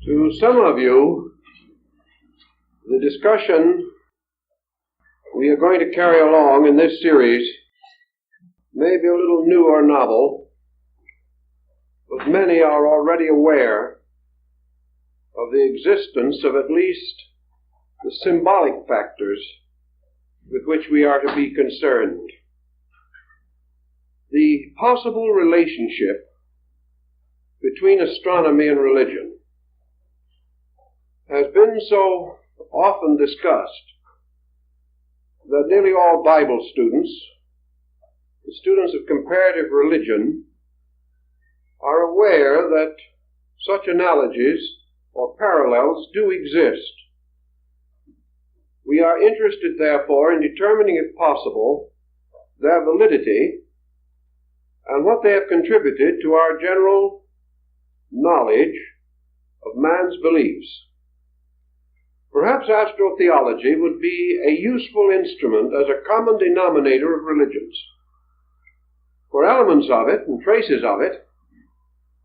To some of you, the discussion we are going to carry along in this series may be a little new or novel, but many are already aware of the existence of at least the symbolic factors with which we are to be concerned. The possible relationship between astronomy and religion has been so often discussed that nearly all Bible students, the students of comparative religion, are aware that such analogies or parallels do exist. We are interested, therefore, in determining, if possible, their validity and what they have contributed to our general knowledge of man's beliefs. Perhaps astrotheology would be a useful instrument as a common denominator of religions, for elements of it and traces of it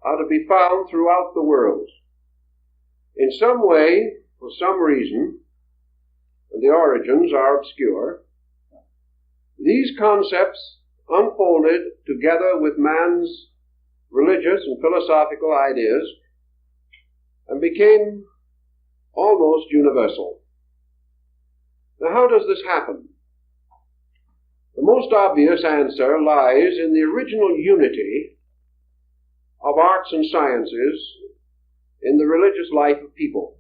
are to be found throughout the world. In some way, for some reason, and the origins are obscure, these concepts unfolded together with man's religious and philosophical ideas and became almost universal. Now, how does this happen? The most obvious answer lies in the original unity of arts and sciences in the religious life of people.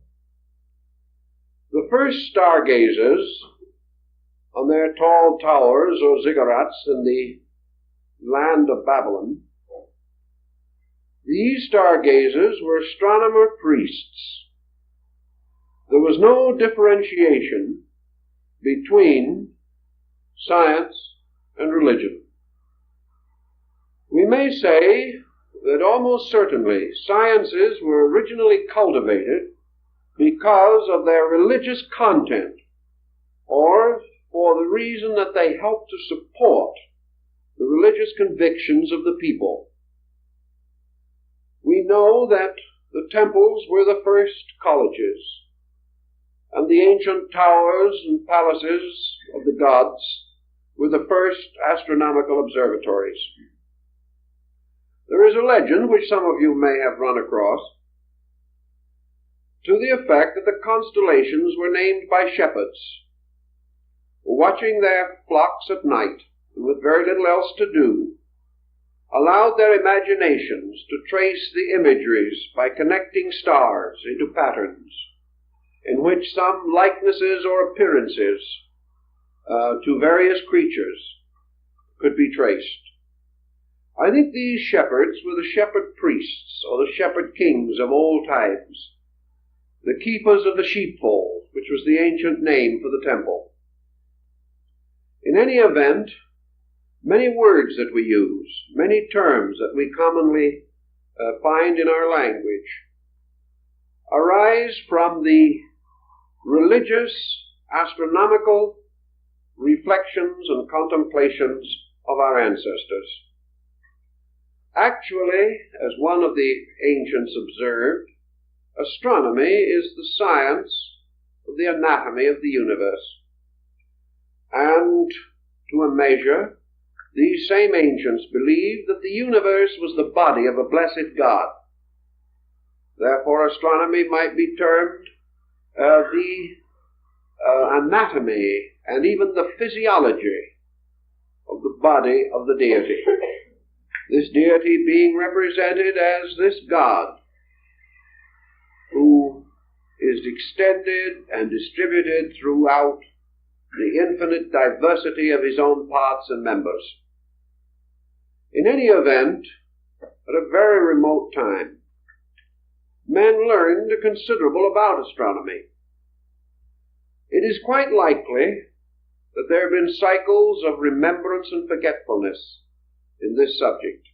The first stargazers on their tall towers or ziggurats in the land of Babylon, these stargazers were astronomer priests. There was no differentiation between science and religion. We may say that almost certainly sciences were originally cultivated because of their religious content, or for the reason that they helped to support the religious convictions of the people. We know that the temples were the first colleges, and the ancient towers and palaces of the gods were the first astronomical observatories. There is a legend, which some of you may have run across, to the effect that the constellations were named by shepherds, who, watching their flocks at night, and with very little else to do, allowed their imaginations to trace the imageries by connecting stars into patterns, in which some likenesses or appearances to various creatures could be traced. I think these shepherds were the shepherd priests or the shepherd kings of old times, the keepers of the sheepfold, which was the ancient name for the temple. In any event, many words that we use, many terms that we commonly find in our language, arise from the religious, astronomical reflections and contemplations of our ancestors. Actually, as one of the ancients observed, astronomy is the science of the anatomy of the universe. And to a measure, these same ancients believed that the universe was the body of a blessed God. Therefore, astronomy might be termed the anatomy and even the physiology of the body of the deity. This deity being represented as this God who is extended and distributed throughout the infinite diversity of his own parts and members. In any event, at a very remote time, men learned considerable about astronomy. It is quite likely that there have been cycles of remembrance and forgetfulness in this subject.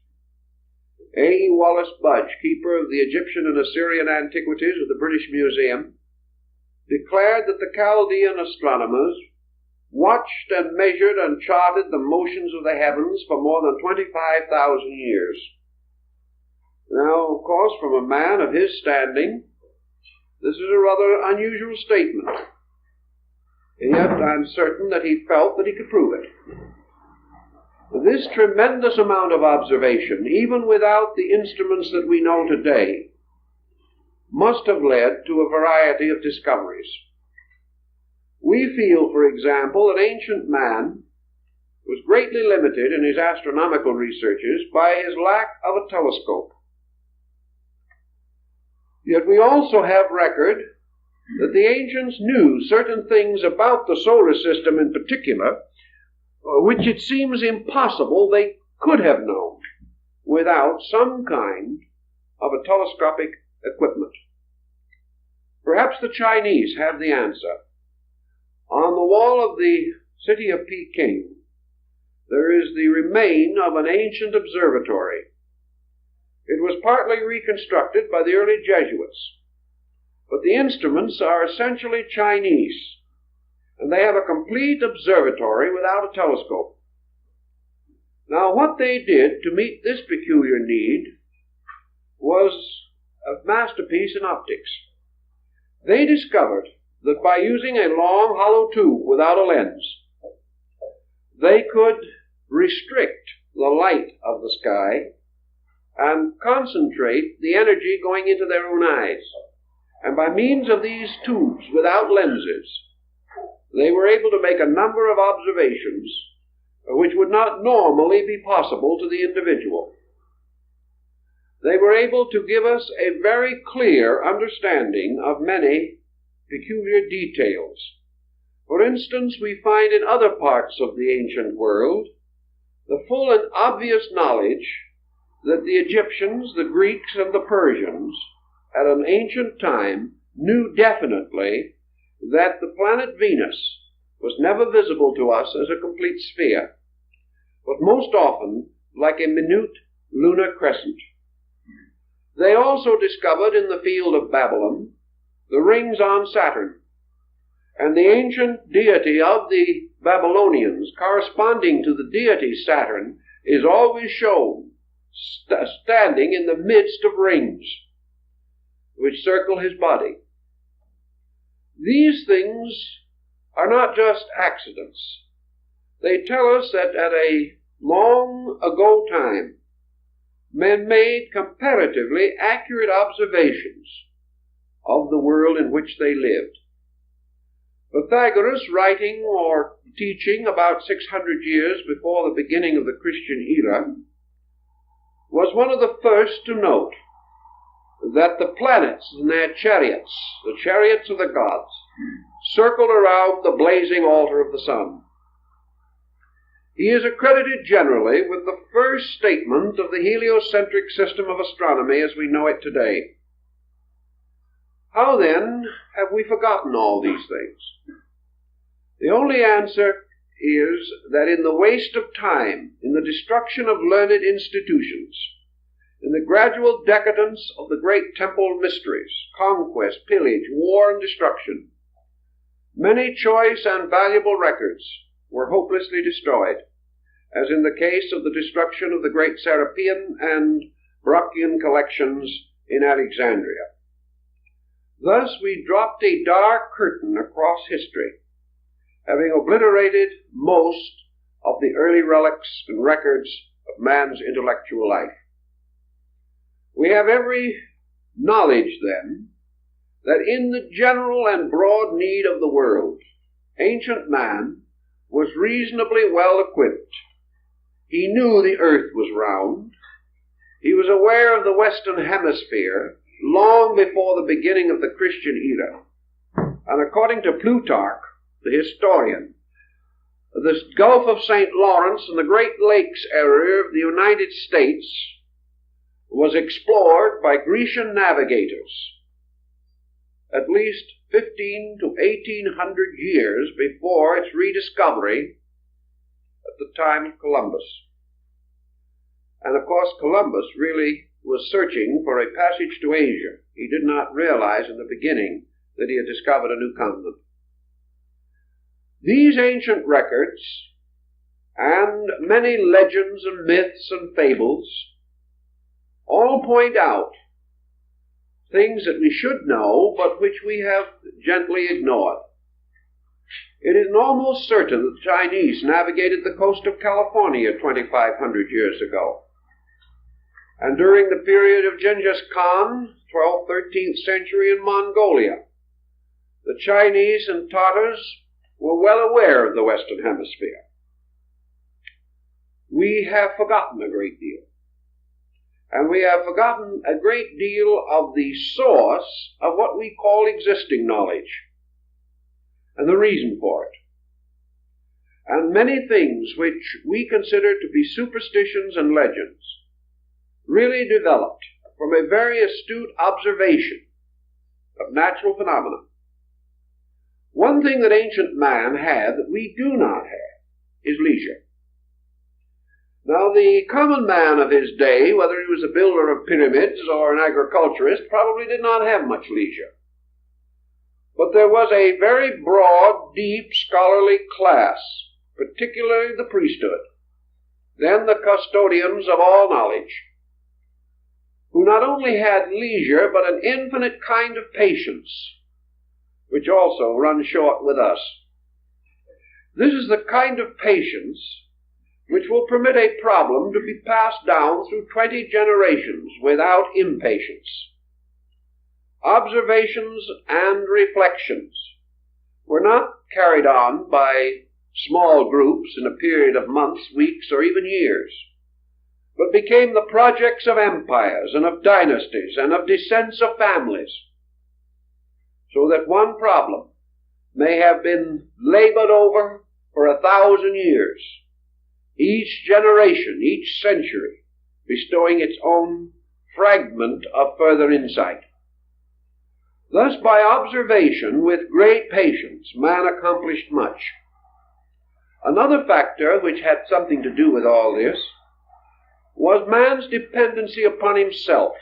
A. Wallace Budge, keeper of the Egyptian and Assyrian antiquities of the British Museum, declared that the Chaldean astronomers watched and measured and charted the motions of the heavens for more than 25,000 years. Now, of course, from a man of his standing, This is a rather unusual statement, and yet I'm certain that he felt that he could prove it. This tremendous amount of observation, even without the instruments that we know today, must have led to a variety of discoveries. We feel, for example, that ancient man was greatly limited in his astronomical researches by his lack of a telescope. Yet we also have record that the ancients knew certain things about the solar system in particular, which it seems impossible they could have known without some kind of a telescopic equipment. Perhaps the Chinese have the answer. On the wall of the city of Peking, there is the remain of an ancient observatory. It was partly reconstructed by the early Jesuits, but the instruments are essentially Chinese, and they have a complete observatory without a telescope. Now, what they did to meet this peculiar need was a masterpiece in optics. They discovered that by using a long, hollow tube without a lens, they could restrict the light of the sky and concentrate the energy going into their own eyes. And by means of these tubes without lenses, they were able to make a number of observations which would not normally be possible to the individual. They were able to give us a very clear understanding of many peculiar details. For instance, we find in other parts of the ancient world the full and obvious knowledge that the Egyptians, the Greeks, and the Persians at an ancient time knew definitely that the planet Venus was never visible to us as a complete sphere, but most often like a minute lunar crescent. They also discovered in the field of Babylon the rings on Saturn, and the ancient deity of the Babylonians, corresponding to the deity Saturn, is always shown standing in the midst of rings which circle his body. These things are not just accidents. They tell us that at a long ago time, men made comparatively accurate observations of the world in which they lived. Pythagoras, writing or teaching about 600 years before the beginning of the Christian era, was one of the first to note that the planets and their chariots, the chariots of the gods, circled around the blazing altar of the sun. He is accredited generally with the first statement of the heliocentric system of astronomy as we know it today. How then have we forgotten all these things? The only answer is that in the waste of time, in the destruction of learned institutions, in the gradual decadence of the great temple mysteries, conquest, pillage, war, and destruction, many choice and valuable records were hopelessly destroyed, as in the case of the destruction of the great Serapean and Brocchian collections in Alexandria. Thus we dropped a dark curtain across history, having obliterated most of the early relics and records of man's intellectual life. We have every knowledge, then, that in the general and broad need of the world, ancient man was reasonably well equipped. He knew the earth was round. He was aware of the Western Hemisphere long before the beginning of the Christian era. And according to Plutarch, the historian, the Gulf of St. Lawrence and the Great Lakes area of the United States was explored by Grecian navigators at least 15 to 1800 years before its rediscovery at the time of Columbus. And of course, Columbus really was searching for a passage to Asia. He did not realize in the beginning that he had discovered a new continent. These ancient records and many legends and myths and fables all point out things that we should know, but which we have gently ignored. It is almost certain that the Chinese navigated the coast of California 2,500 years ago. And during the period of Genghis Khan, 12th, 13th century in Mongolia, the Chinese and Tatars were well aware of the Western Hemisphere. We have forgotten a great deal. And we have forgotten a great deal of the source of what we call existing knowledge, and the reason for it. And many things which we consider to be superstitions and legends really developed from a very astute observation of natural phenomena. One thing that ancient man had that we do not have is leisure. Now, the common man of his day, whether he was a builder of pyramids or an agriculturist, probably did not have much leisure. But there was a very broad, deep, scholarly class, particularly the priesthood, then the custodians of all knowledge, who not only had leisure, but an infinite kind of patience, which also runs short with us. This is the kind of patience which will permit a problem to be passed down through 20 generations without impatience. Observations and reflections were not carried on by small groups in a period of months, weeks, or even years, but became the projects of empires and of dynasties and of descents of families, so that one problem may have been labored over for 1,000 years, each generation, each century, bestowing its own fragment of further insight. Thus, by observation with great patience, man accomplished much. Another factor which had something to do with all this was man's dependency upon himself.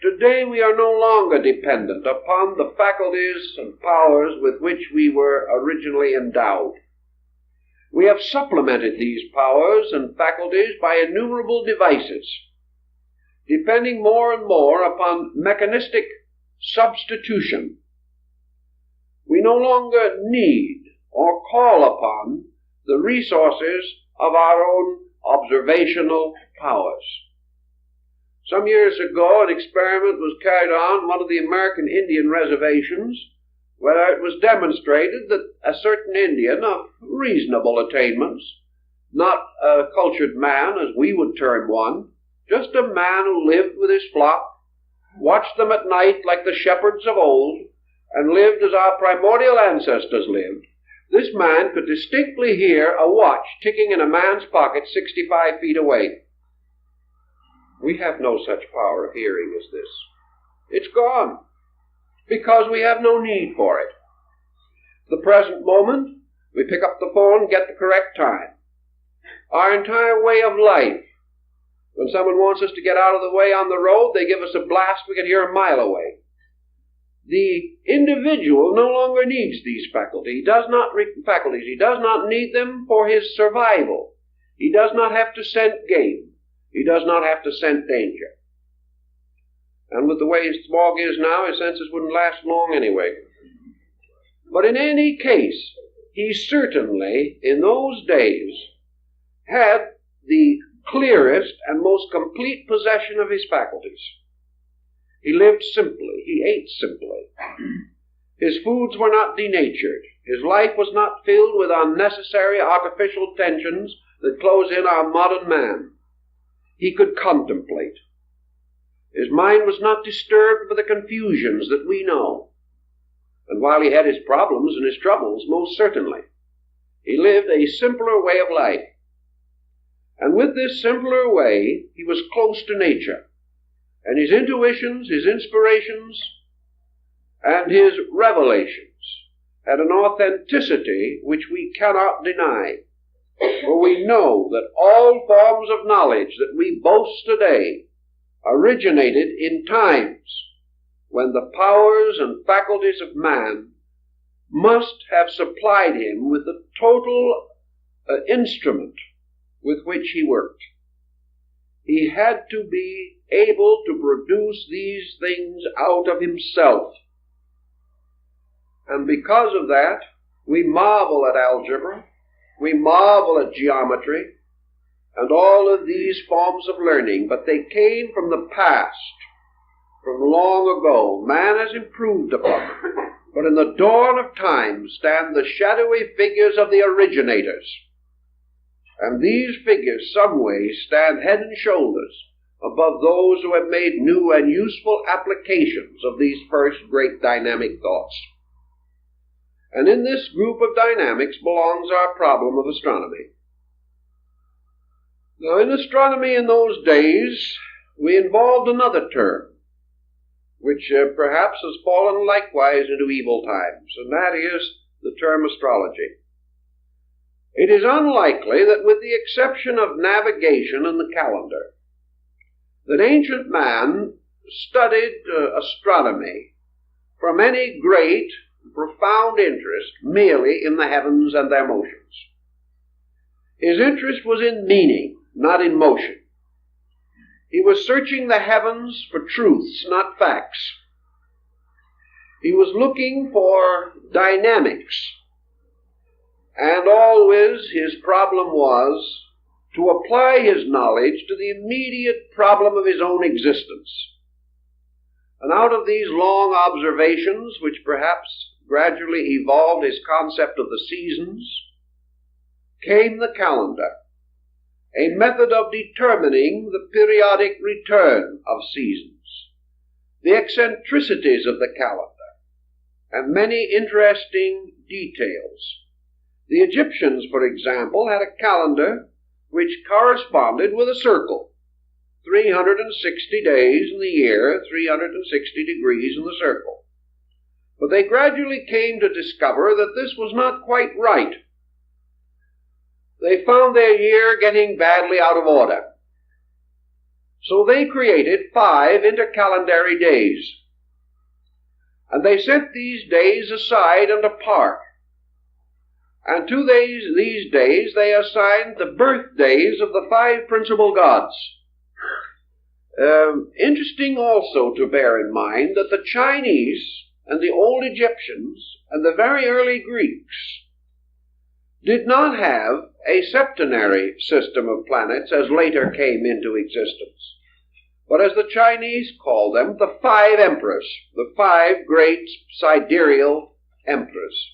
Today we are no longer dependent upon the faculties and powers with which we were originally endowed. We have supplemented these powers and faculties by innumerable devices, depending more and more upon mechanistic substitution. We no longer need or call upon the resources of our own observational powers. Some years ago, an experiment was carried on one of the American Indian reservations, where it was demonstrated that a certain Indian of reasonable attainments, not a cultured man as we would term one, just a man who lived with his flock, watched them at night like the shepherds of old, and lived as our primordial ancestors lived, this man could distinctly hear a watch ticking in a man's pocket 65 feet away. We have no such power of hearing as this. It's gone, because we have no need for it. The present moment, we pick up the phone and get the correct time. Our entire way of life, when someone wants us to get out of the way on the road, they give us a blast we can hear a mile away. The individual no longer needs these faculties. He does not need them for his survival. He does not have to scent game. He does not have to scent danger. And with the way his smog is now, his senses wouldn't last long anyway. But in any case, he certainly, in those days, had the clearest and most complete possession of his faculties. He lived simply. He ate simply. His foods were not denatured. His life was not filled with unnecessary artificial tensions that close in our modern man. He could contemplate. His mind was not disturbed by the confusions that we know. And while he had his problems and his troubles, most certainly, he lived a simpler way of life. And with this simpler way, he was close to nature. And his intuitions, his inspirations, and his revelations had an authenticity which we cannot deny. For we know that all forms of knowledge that we boast today originated in times when the powers and faculties of man must have supplied him with the total instrument with which he worked. He had to be able to produce these things out of himself. And because of that, we marvel at algebra, we marvel at geometry, and all of these forms of learning, but they came from the past, from long ago. Man has improved upon them, but in the dawn of time stand the shadowy figures of the originators. And these figures, some way, stand head and shoulders above those who have made new and useful applications of these first great dynamic thoughts. And in this group of dynamics belongs our problem of astronomy. Now, in astronomy in those days, we involved another term, which perhaps has fallen likewise into evil times, and that is the term astrology. It is unlikely that, with the exception of navigation and the calendar, that ancient man studied astronomy from any great, profound interest merely in the heavens and their motions. His interest was in meaning, not in motion. He was searching the heavens for truths, not facts. He was looking for dynamics. And always his problem was to apply his knowledge to the immediate problem of his own existence. And out of these long observations, which perhaps gradually evolved his concept of the seasons, came the calendar, a method of determining the periodic return of seasons, the eccentricities of the calendar, and many interesting details. The Egyptians, for example, had a calendar which corresponded with a circle. 360 days in the year, 360 degrees in the circle. But they gradually came to discover that this was not quite right. They found their year getting badly out of order. So they created 5 intercalendary days. And they set these days aside and apart. And to these days they assigned the birthdays of the 5 principal gods. Interesting also to bear in mind that the Chinese and the old Egyptians and the very early Greeks did not have a septenary system of planets as later came into existence, but as the Chinese call them, the 5 emperors, the 5 great sidereal emperors.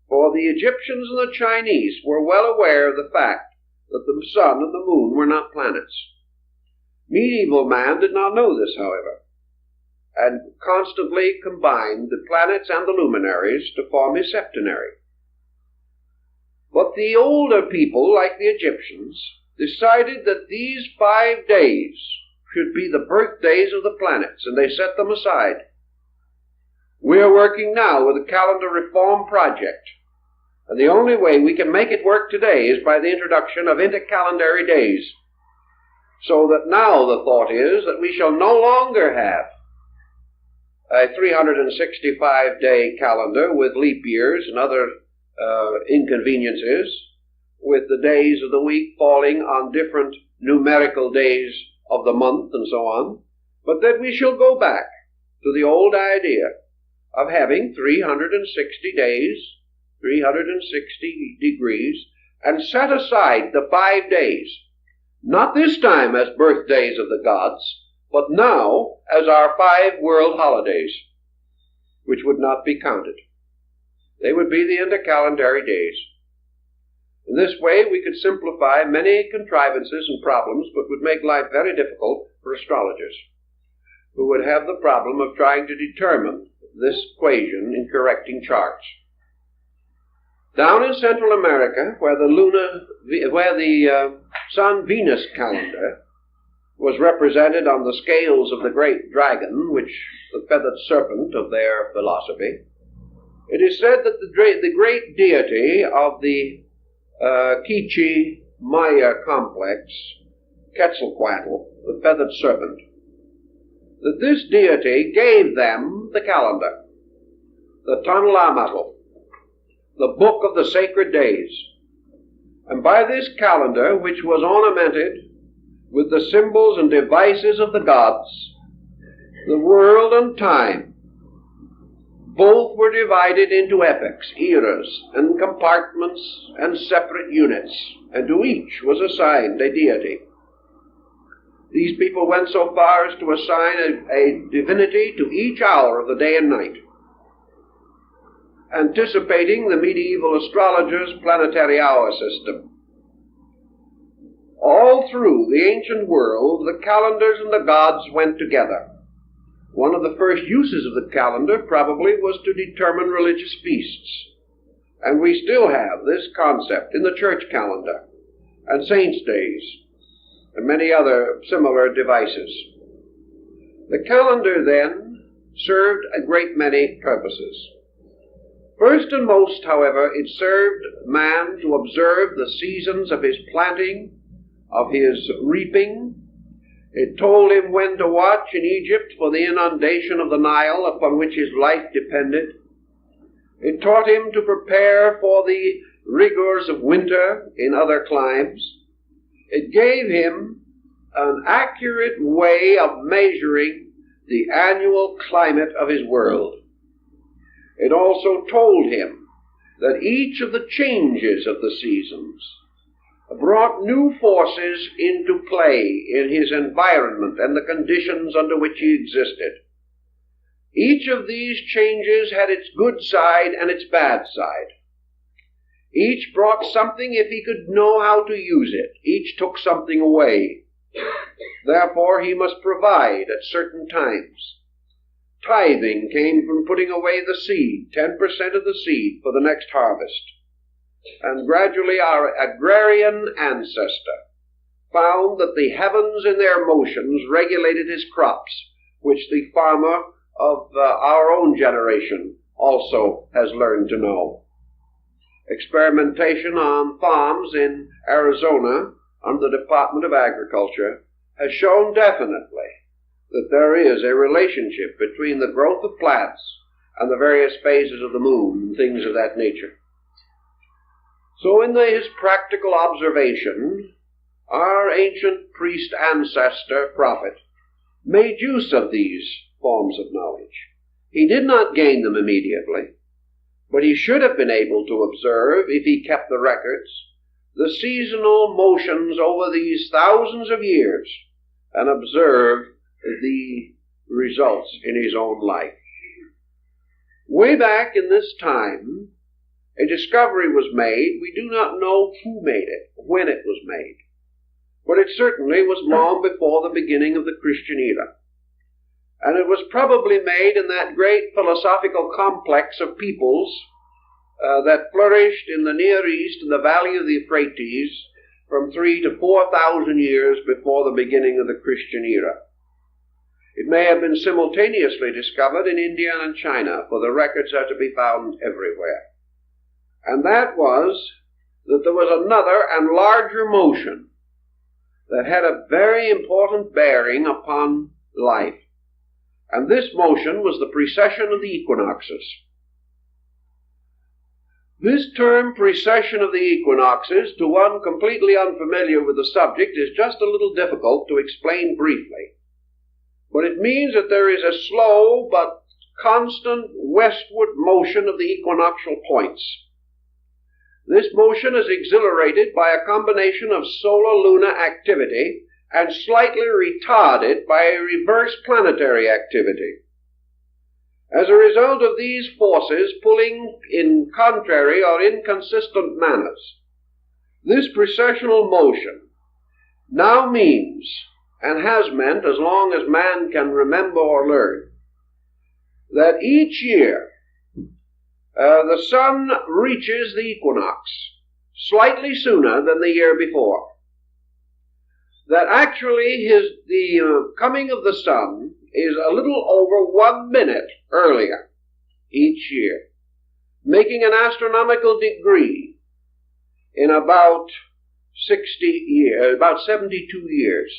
For the Egyptians and the Chinese were well aware of the fact that the sun and the moon were not planets. Medieval man did not know this, however, and constantly combined the planets and the luminaries to form his septenary. But the older people, like the Egyptians, decided that these 5 days should be the birthdays of the planets, and they set them aside. We are working now with a calendar reform project, and the only way we can make it work today is by the introduction of intercalendary days, so that now the thought is that we shall no longer have a 365-day calendar with leap years and other inconveniences, with the days of the week falling on different numerical days of the month and so on, but that we shall go back to the old idea of having 360 days, 360 degrees, and set aside the 5 days, not this time as birthdays of the gods, but now as our 5 world holidays, which would not be counted. They would be the intercalendary days. In this way we could simplify many contrivances and problems, but would make life very difficult for astrologers, who would have the problem of trying to determine this equation in correcting charts. Down in Central America, where the Sun-Venus calendar was represented on the scales of the great dragon, which the feathered serpent of their philosophy, it is said that the great deity of the Quiche Maya complex, Quetzalcoatl, the feathered serpent, that this deity gave them the calendar, the Tanlamatl, the book of the sacred days. And by this calendar, which was ornamented with the symbols and devices of the gods, the world and time both were divided into epochs, eras, and compartments and separate units, and to each was assigned a deity. These people went so far as to assign a divinity to each hour of the day and night, anticipating the medieval astrologers' planetary hour system. All through the ancient world, the calendars and the gods went together. One of the first uses of the calendar probably was to determine religious feasts. And we still have this concept in the church calendar and saints' days and many other similar devices. The calendar then served a great many purposes. First and most, however, it served man to observe the seasons of his planting, of his reaping. It told him when to watch in Egypt for the inundation of the Nile upon which his life depended. It taught him to prepare for the rigors of winter in other climes. It gave him an accurate way of measuring the annual climate of his world. It also told him that each of the changes of the seasons brought new forces into play in his environment and the conditions under which he existed. Each of these changes had its good side and its bad side. Each brought something if he could know how to use it. Each took something away. Therefore, he must provide at certain times. Tithing came from putting away the seed, 10% of the seed for the next harvest. And gradually our agrarian ancestor found that the heavens in their motions regulated his crops, which the farmer of our own generation also has learned to know. Experimentation on farms in Arizona under the Department of Agriculture has shown definitely that there is a relationship between the growth of plants and the various phases of the moon and things of that nature. So in his practical observation, our ancient priest ancestor prophet made use of these forms of knowledge. He did not gain them immediately, but he should have been able to observe, if he kept the records, the seasonal motions over these thousands of years and observe the results in his own life. Way back in this time, a discovery was made. We do not know who made it, when it was made, but it certainly was long before the beginning of the Christian era. And it was probably made in that great philosophical complex of peoples that flourished in the Near East in the valley of the Euphrates from 3,000 to 4,000 years before the beginning of the Christian era. It may have been simultaneously discovered in India and China, for the records are to be found everywhere. And that was that there was another and larger motion that had a very important bearing upon life. And this motion was the precession of the equinoxes. This term, precession of the equinoxes, to one completely unfamiliar with the subject, is just a little difficult to explain briefly. But it means that there is a slow but constant westward motion of the equinoctial points. This motion is exhilarated by a combination of solar-lunar activity and slightly retarded by a reverse planetary activity. As a result of these forces pulling in contrary or inconsistent manners, this precessional motion now means, and has meant as long as man can remember or learn, that each year the sun reaches the equinox slightly sooner than the year before. That actually the coming of the sun is a little over 1 minute earlier each year, making an astronomical degree in about 72 years.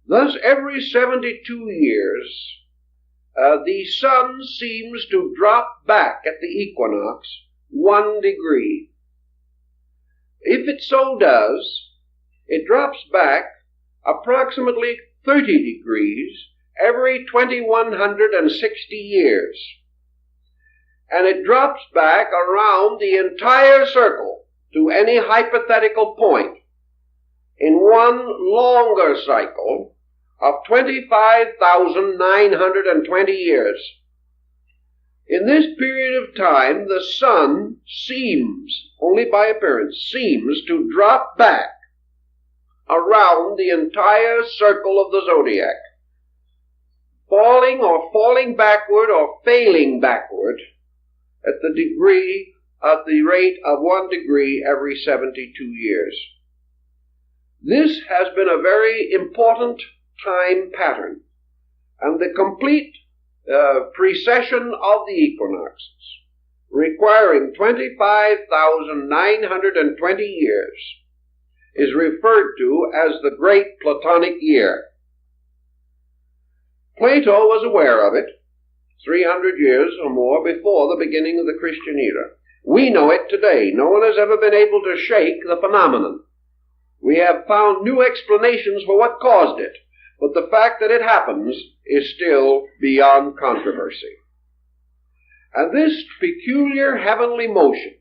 Thus, every 72 years, the sun seems to drop back at the equinox 1 degree. If it so does, it drops back approximately 30 degrees every 2,160 years. And it drops back around the entire circle to any hypothetical point in one longer cycle of 25,920 years. In this period of time, the sun seems, only by appearance, seems to drop back around the entire circle of the zodiac, falling backward or failing backward at the rate of 1 degree every 72 years. This has been a very important time pattern, and the complete precession of the equinoxes, requiring 25,920 years, is referred to as the Great Platonic Year. Plato was aware of it 300 years or more before the beginning of the Christian era. We know it today. No one has ever been able to shake the phenomenon. We have found new explanations for what caused it, but the fact that it happens is still beyond controversy. And this peculiar heavenly motion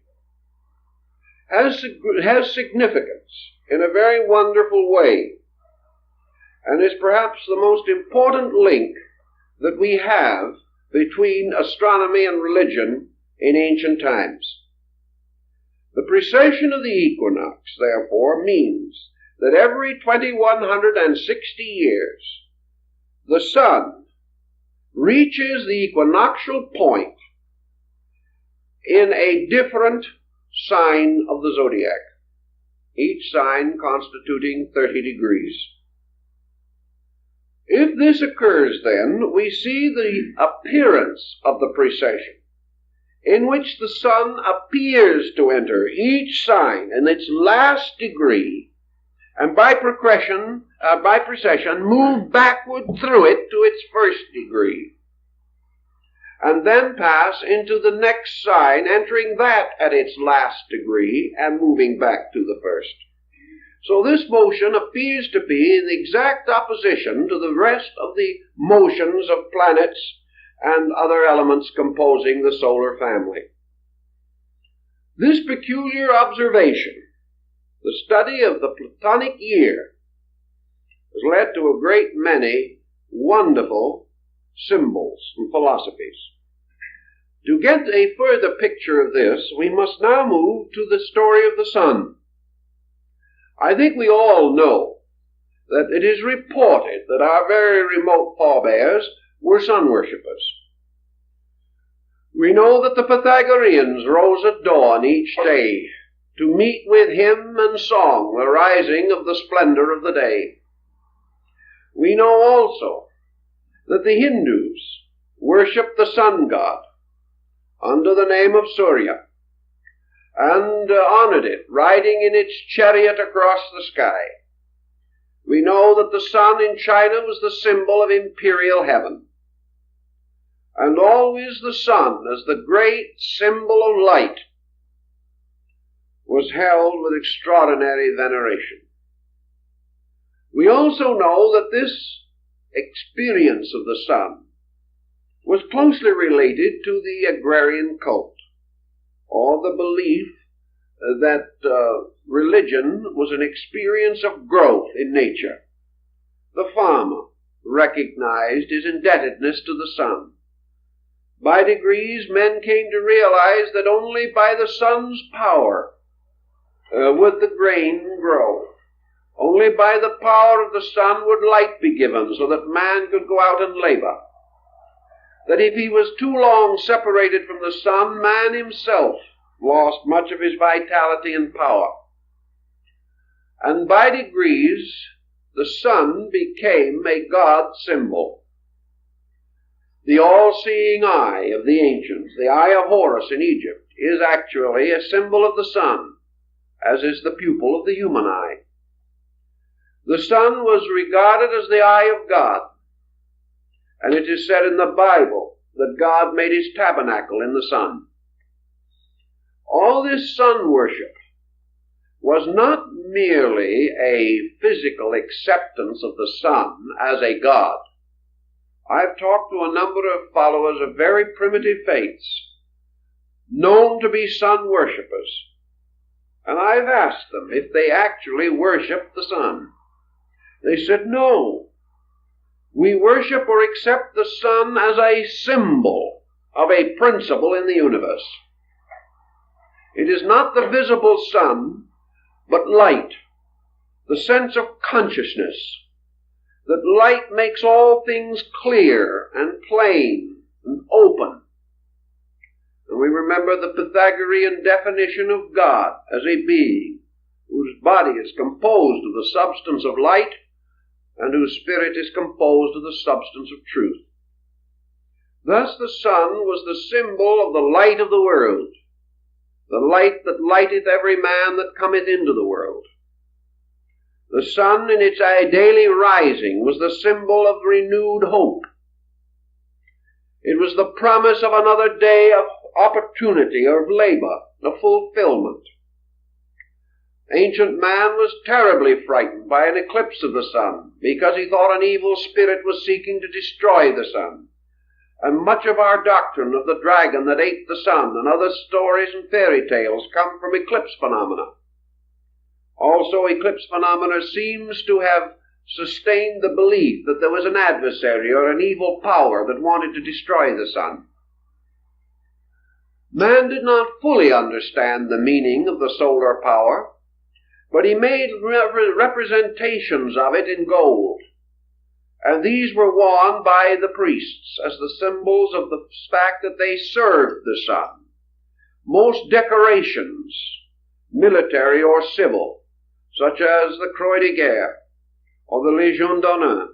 has significance in a very wonderful way, and is perhaps the most important link that we have between astronomy and religion in ancient times. The precession of the equinox, therefore, means that every 2,160 years, the sun reaches the equinoctial point in a different sign of the zodiac, each sign constituting 30 degrees. If this occurs, then, we see the appearance of the precession, in which the sun appears to enter each sign in its last degree, and by precession move backward through it to its first degree, and then pass into the next sign, entering that at its last degree and moving back to the first. So this motion appears to be in exact opposition to the rest of the motions of planets and other elements composing the solar family. This peculiar observation, the study of the Platonic year, has led to a great many wonderful symbols and philosophies. To get a further picture of this, we must now move to the story of the sun. I think we all know that it is reported that our very remote forebears were sun worshippers. We know that the Pythagoreans rose at dawn each day to meet with hymn and song the rising of the splendor of the day. We know also that the Hindus worshiped the sun god under the name of Surya, and honored it, riding in its chariot across the sky. We know that the sun in China was the symbol of imperial heaven, and always the sun, as the great symbol of light, was held with extraordinary veneration. We also know that this experience of the sun was closely related to the agrarian cult, or the belief that religion was an experience of growth in nature. The farmer recognized his indebtedness to the sun. By degrees, men came to realize that only by the sun's power would the grain grow. Only by the power of the sun would light be given so that man could go out and labor. That if he was too long separated from the sun, man himself lost much of his vitality and power. And by degrees, the sun became a God symbol. The all-seeing eye of the ancients, the eye of Horus in Egypt, is actually a symbol of the sun, as is the pupil of the human eye. The sun was regarded as the eye of God, and it is said in the Bible that God made his tabernacle in the sun. All this sun worship was not merely a physical acceptance of the sun as a god. I've talked to a number of followers of very primitive faiths, known to be sun worshippers, and I've asked them if they actually worship the sun. They said, no. We worship or accept the sun as a symbol of a principle in the universe. It is not the visible sun, but light, the sense of consciousness, that light makes all things clear and plain and open. And we remember the Pythagorean definition of God as a being whose body is composed of the substance of light and whose spirit is composed of the substance of truth. Thus the sun was the symbol of the light of the world, the light that lighteth every man that cometh into the world. The sun in its daily rising was the symbol of renewed hope. It was the promise of another day of opportunity, of labor, of fulfillment. Ancient man was terribly frightened by an eclipse of the sun because he thought an evil spirit was seeking to destroy the sun. And much of our doctrine of the dragon that ate the sun and other stories and fairy tales come from eclipse phenomena. Also, eclipse phenomena seems to have sustained the belief that there was an adversary or an evil power that wanted to destroy the sun. Man did not fully understand the meaning of the solar power, but he made representations of it in gold. And these were worn by the priests as the symbols of the fact that they served the sun. Most decorations, military or civil, such as the Croix de Guerre or the Légion d'Honneur,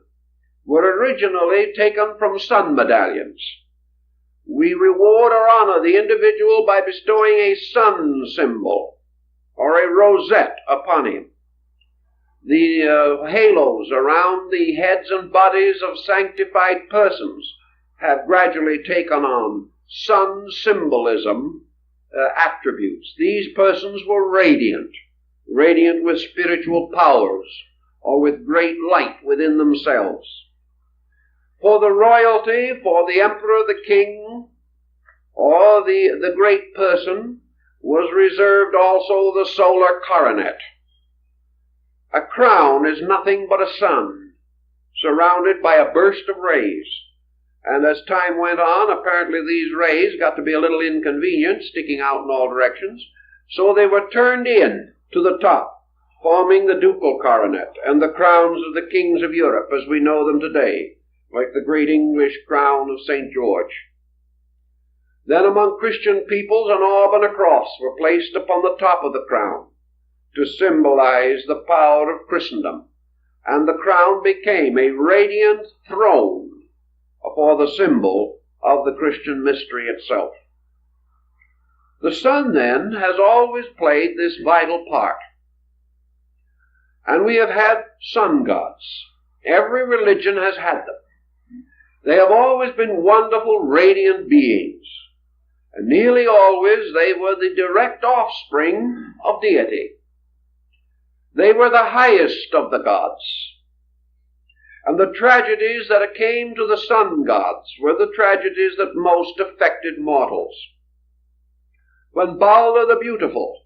were originally taken from sun medallions. We reward or honor the individual by bestowing a sun symbol or a rosette upon him. The halos around the heads and bodies of sanctified persons have gradually taken on sun symbolism attributes. These persons were radiant with spiritual powers, or with great light within themselves. For the royalty, for the emperor, the king, or the great person, was reserved also the solar coronet. A crown is nothing but a sun, surrounded by a burst of rays. And as time went on, apparently these rays got to be a little inconvenient, sticking out in all directions, so they were turned in to the top, forming the ducal coronet and the crowns of the kings of Europe as we know them today, like the great English crown of St. George. Then among Christian peoples an orb and a cross were placed upon the top of the crown, to symbolize the power of Christendom, and the crown became a radiant throne for the symbol of the Christian mystery itself. The sun, then, has always played this vital part, and we have had sun gods. Every religion has had them. They have always been wonderful, radiant beings, and nearly always they were the direct offspring of deity. They were the highest of the gods. And the tragedies that came to the sun gods were the tragedies that most affected mortals. When Balder the Beautiful,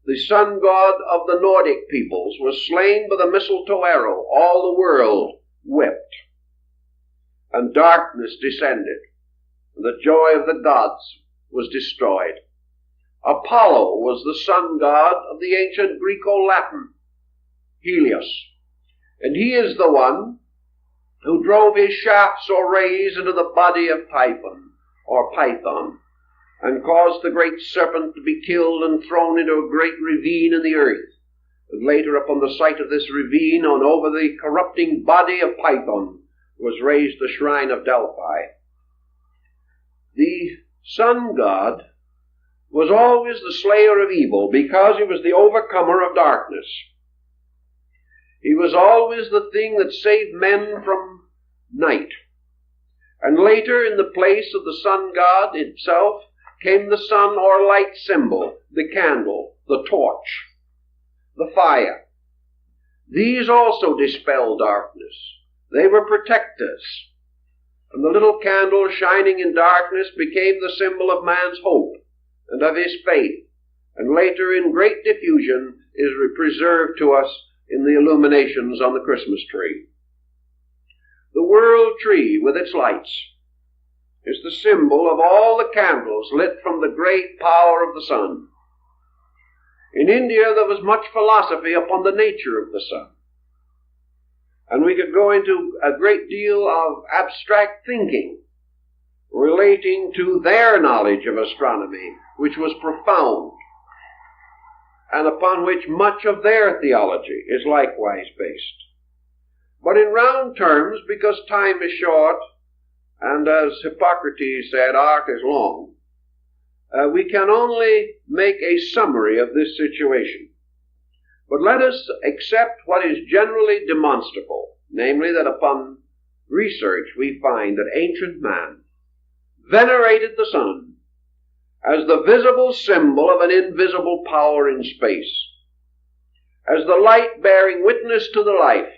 the sun god of the Nordic peoples, was slain by the mistletoe arrow, all the world wept, and darkness descended, and the joy of the gods was destroyed. Apollo was the sun god of the ancient Greco-Latin, Helios, and he is the one who drove his shafts or rays into the body of Python, and caused the great serpent to be killed and thrown into a great ravine in the earth. And later, upon the site of this ravine, and over the corrupting body of Python, was raised the shrine of Delphi. The sun god was always the slayer of evil because he was the overcomer of darkness. He was always the thing that saved men from night. And later, in the place of the sun god itself, came the sun or light symbol, the candle, the torch. the fire. These also dispel darkness. They were protectors. And the little candle shining in darkness became the symbol of man's hope and of his faith, and later in great diffusion is preserved to us in the illuminations on the Christmas tree. The world tree with its lights is the symbol of all the candles lit from the great power of the sun. In India there was much philosophy upon the nature of the sun. And we could go into a great deal of abstract thinking relating to their knowledge of astronomy, which was profound, and upon which much of their theology is likewise based. But in round terms, because time is short, and as Hippocrates said, art is long, we can only make a summary of this situation. But let us accept what is generally demonstrable, namely that upon research we find that ancient man venerated the sun as the visible symbol of an invisible power in space, as the light bearing witness to the life,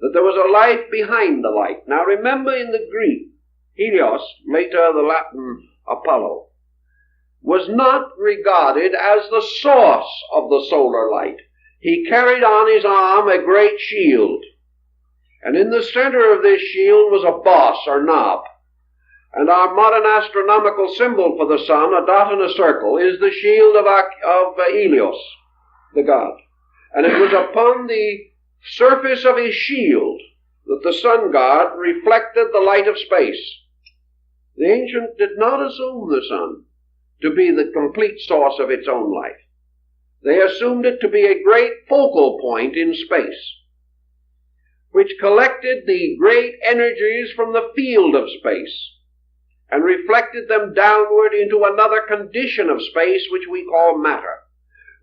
that there was a life behind the light. Now remember, in the Greek, Helios, later the Latin Apollo, was not regarded as the source of the solar light. He carried on his arm a great shield, and in the center of this shield was a boss or knob. And our modern astronomical symbol for the sun, a dot and a circle, is the shield of Helios, the god. And it was upon the surface of his shield that the sun god reflected the light of space. The ancients did not assume the sun to be the complete source of its own life. They assumed it to be a great focal point in space, which collected the great energies from the field of space and reflected them downward into another condition of space which we call matter.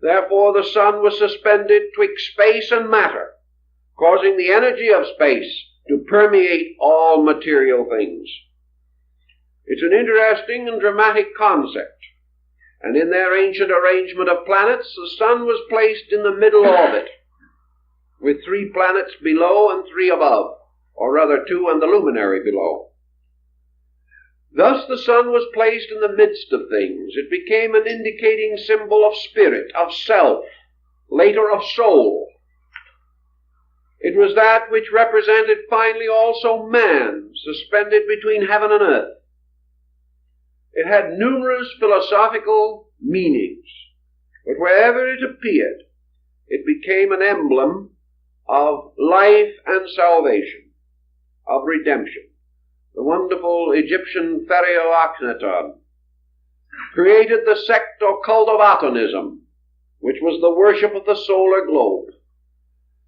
Therefore the sun was suspended twixt space and matter, causing the energy of space to permeate all material things. It's an interesting and dramatic concept. And in their ancient arrangement of planets, the sun was placed in the middle orbit, with 3 planets below and 3 above, or rather 2 and the luminary below. Thus the sun was placed in the midst of things. It became an indicating symbol of spirit, of self, later of soul. It was that which represented finally also man, suspended between heaven and earth. It had numerous philosophical meanings, but wherever it appeared, it became an emblem of life and salvation, of redemption. The wonderful Egyptian Pharaoh Akhenaton created the sect or cult of Atonism, which was the worship of the solar globe,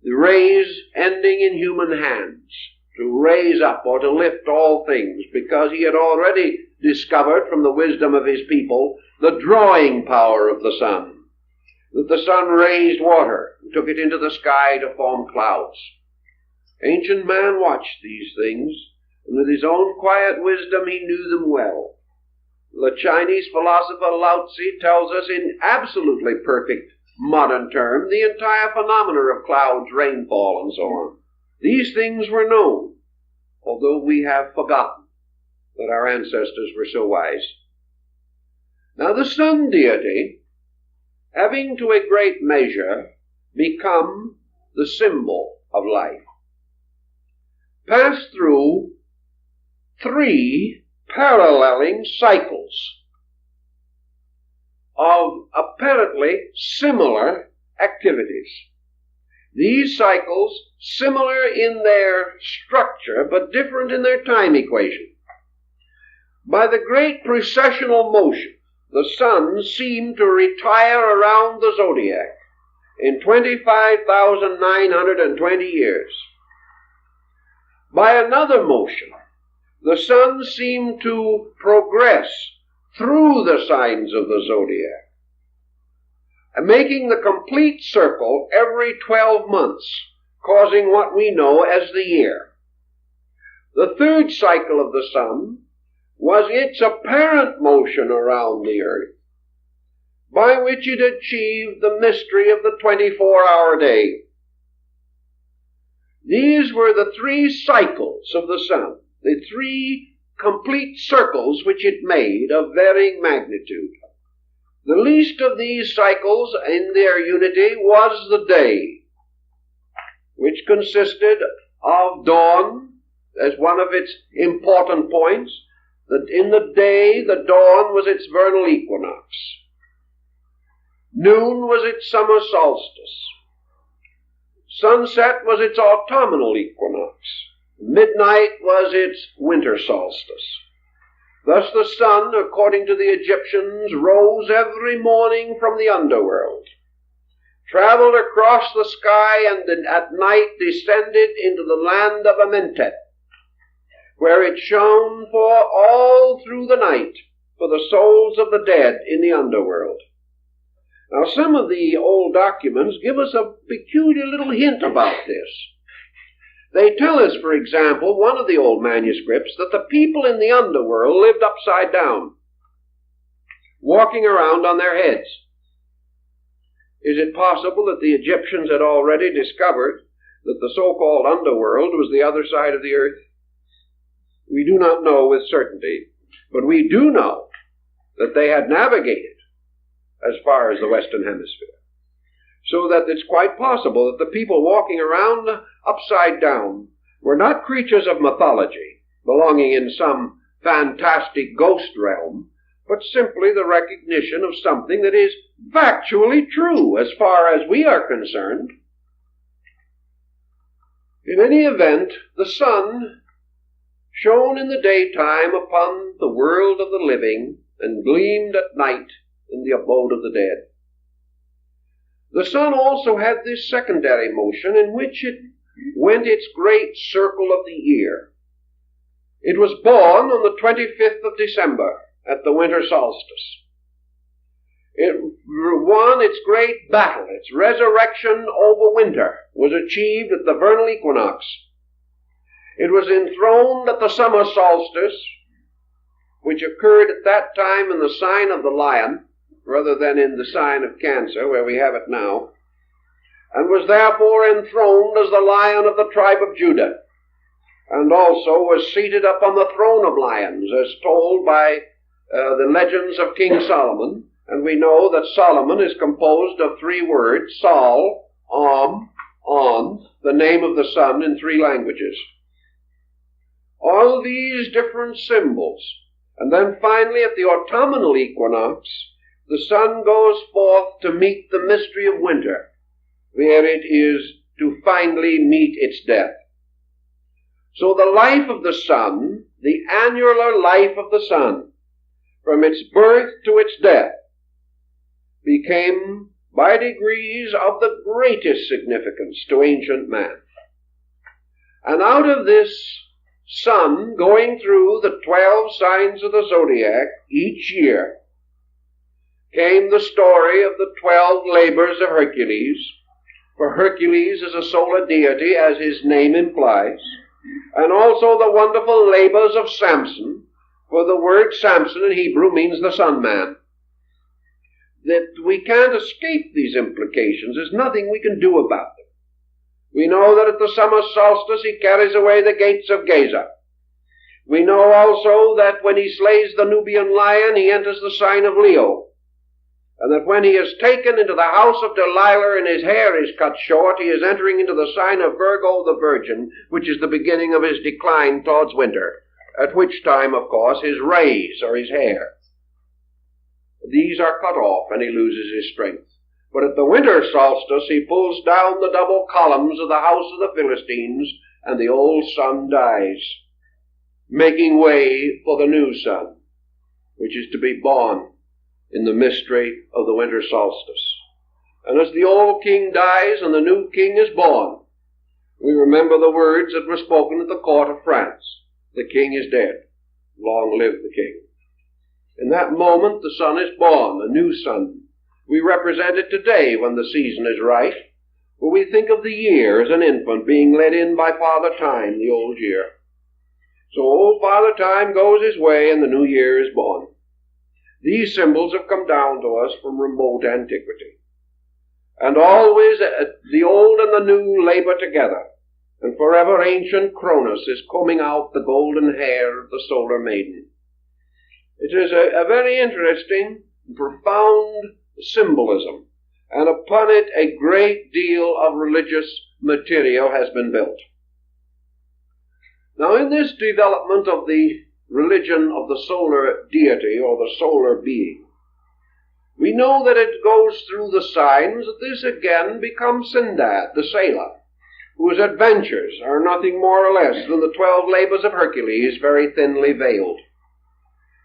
the rays ending in human hands, to raise up or to lift all things, because he had already discovered from the wisdom of his people the drawing power of the sun, that the sun raised water and took it into the sky to form clouds. Ancient man watched these things, and with his own quiet wisdom he knew them well. The Chinese philosopher Lao Tzu tells us in absolutely perfect modern term the entire phenomena of clouds, rainfall, and so on. These things were known, although we have forgotten that our ancestors were so wise. Now the sun deity, having to a great measure become the symbol of life, passed through 3 paralleling cycles of apparently similar activities. These cycles similar in their structure but different in their time equation. By the great precessional motion, the sun seemed to retire around the zodiac in 25,920 years. By another motion, the sun seemed to progress through the signs of the zodiac, making the complete circle every 12 months, causing what we know as the year. The third cycle of the sun was its apparent motion around the earth, by which it achieved the mystery of the 24-hour day. These were the 3 cycles of the sun, the 3 complete circles which it made of varying magnitude. The least of these cycles in their unity was the day, which consisted of dawn as one of its important points, that in the day the dawn was its vernal equinox. Noon was its summer solstice. Sunset was its autumnal equinox. Midnight was its winter solstice. Thus the sun, according to the Egyptians, rose every morning from the underworld, traveled across the sky, and at night descended into the land of Amentet, where it shone for all through the night for the souls of the dead in the underworld. Now, some of the old documents give us a peculiar little hint about this. They tell us, for example, one of the old manuscripts, that the people in the underworld lived upside down, walking around on their heads. Is it possible that the Egyptians had already discovered that the so-called underworld was the other side of the earth? We do not know with certainty, but we do know that they had navigated as far as the Western Hemisphere. So that it's quite possible that the people walking around upside down were not creatures of mythology, belonging in some fantastic ghost realm, but simply the recognition of something that is factually true as far as we are concerned. In any event, the sun shone in the daytime upon the world of the living and gleamed at night in the abode of the dead. The sun also had this secondary motion in which it went its great circle of the year. It was born on the 25th of December at the winter solstice. It won its great battle. Its resurrection over winter was achieved at the vernal equinox. It was enthroned at the summer solstice, which occurred at that time in the sign of the lion, rather than in the sign of Cancer, where we have it now, and was therefore enthroned as the Lion of the tribe of Judah, and also was seated upon the throne of lions, as told by the legends of King Solomon. And we know that Solomon is composed of 3 words, Sol, On, the name of the sun in 3 languages. All these different symbols. And then finally at the autumnal equinox, the sun goes forth to meet the mystery of winter, where it is to finally meet its death. So the life of the sun, the annular life of the sun, from its birth to its death, became by degrees of the greatest significance to ancient man. And out of this sun going through the 12 signs of the zodiac each year came the story of the 12 labors of Hercules. For Hercules is a solar deity, as his name implies, and also the wonderful labors of Samson, for the word Samson in Hebrew means the sun man. That we can't escape these implications. There's nothing we can do about them. We know that at the summer solstice he carries away the gates of Gaza. We know also that when he slays the Nubian lion, he enters the sign of Leo. And that when he is taken into the house of Delilah and his hair is cut short, he is entering into the sign of Virgo the Virgin, which is the beginning of his decline towards winter, at which time, of course, his rays or his hair, these are cut off and he loses his strength. But at the winter solstice he pulls down the double columns of the house of the Philistines, and the old sun dies, making way for the new sun, which is to be born in the mystery of the winter solstice. And as the old king dies and the new king is born, we remember the words that were spoken at the court of France. The king is dead. Long live the king. In that moment the son is born, a new son. We represent it today when the season is right, for we think of the year as an infant being led in by Father Time, the old year. So old Father Time goes his way and the new year is born. These symbols have come down to us from remote antiquity. And always the old and the new labor together, and forever ancient Cronus is combing out the golden hair of the solar maiden. It is a very interesting, profound symbolism, and upon it a great deal of religious material has been built. Now, in this development of the religion of the solar deity or the solar being, we know that it goes through the signs that this again becomes Sindad, the sailor, whose adventures are nothing more or less than the 12 labors of Hercules, very thinly veiled.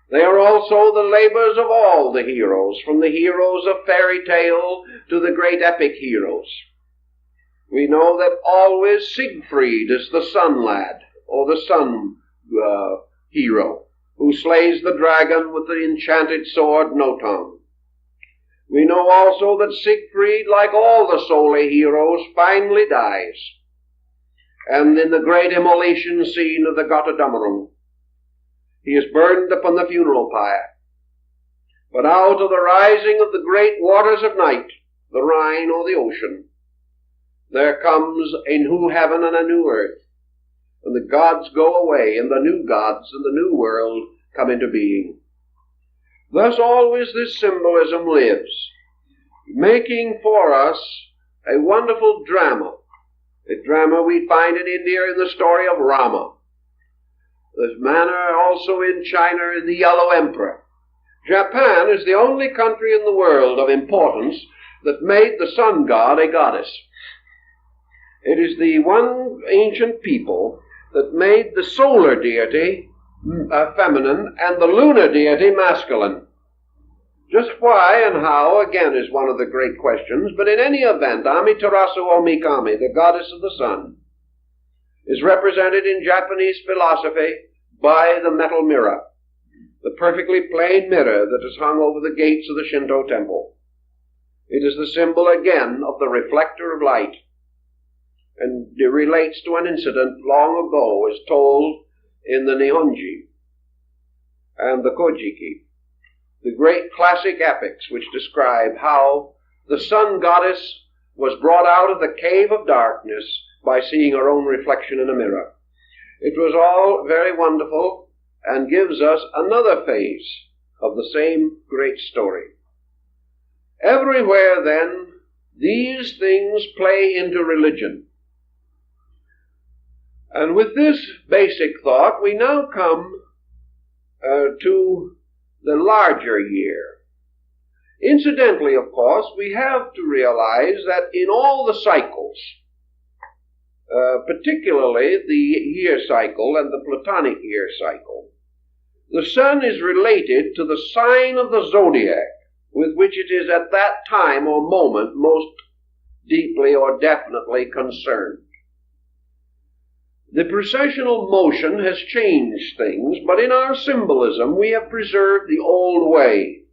They are also the labors of all the heroes, from the heroes of fairy tale to the great epic heroes. We know that always Siegfried is the sun lad, or the sun hero, who slays the dragon with the enchanted sword Noton. We know also that Siegfried, like all the solar heroes, finally dies, and in the great immolation scene of the Götterdämmerung, he is burned upon the funeral pyre. But out of the rising of the great waters of night, the Rhine or the ocean, there comes a new heaven and a new earth, and the gods go away, and the new gods and the new world come into being. Thus always this symbolism lives, making for us a wonderful drama, a drama we find in India in the story of Rama. This manner also in China in the Yellow Emperor. Japan is the only country in the world of importance that made the sun god a goddess. It is the one ancient people that made the solar deity feminine and the lunar deity masculine. Just why and how, again, is one of the great questions, but in any event, Amaterasu or Mikami, the goddess of the sun, is represented in Japanese philosophy by the metal mirror, the perfectly plain mirror that is hung over the gates of the Shinto temple. It is the symbol again of the reflector of light, and it relates to an incident long ago as told in the Nihonji and the Kojiki, the great classic epics which describe how the sun goddess was brought out of the cave of darkness by seeing her own reflection in a mirror. It was all very wonderful and gives us another phase of the same great story. Everywhere, then, these things play into religion. And with this basic thought, we now come to the larger year. Incidentally, of course, we have to realize that in all the cycles, particularly the year cycle and the Platonic year cycle, the sun is related to the sign of the zodiac with which it is at that time or moment most deeply or definitely concerned. The precessional motion has changed things, but in our symbolism we have preserved the old way.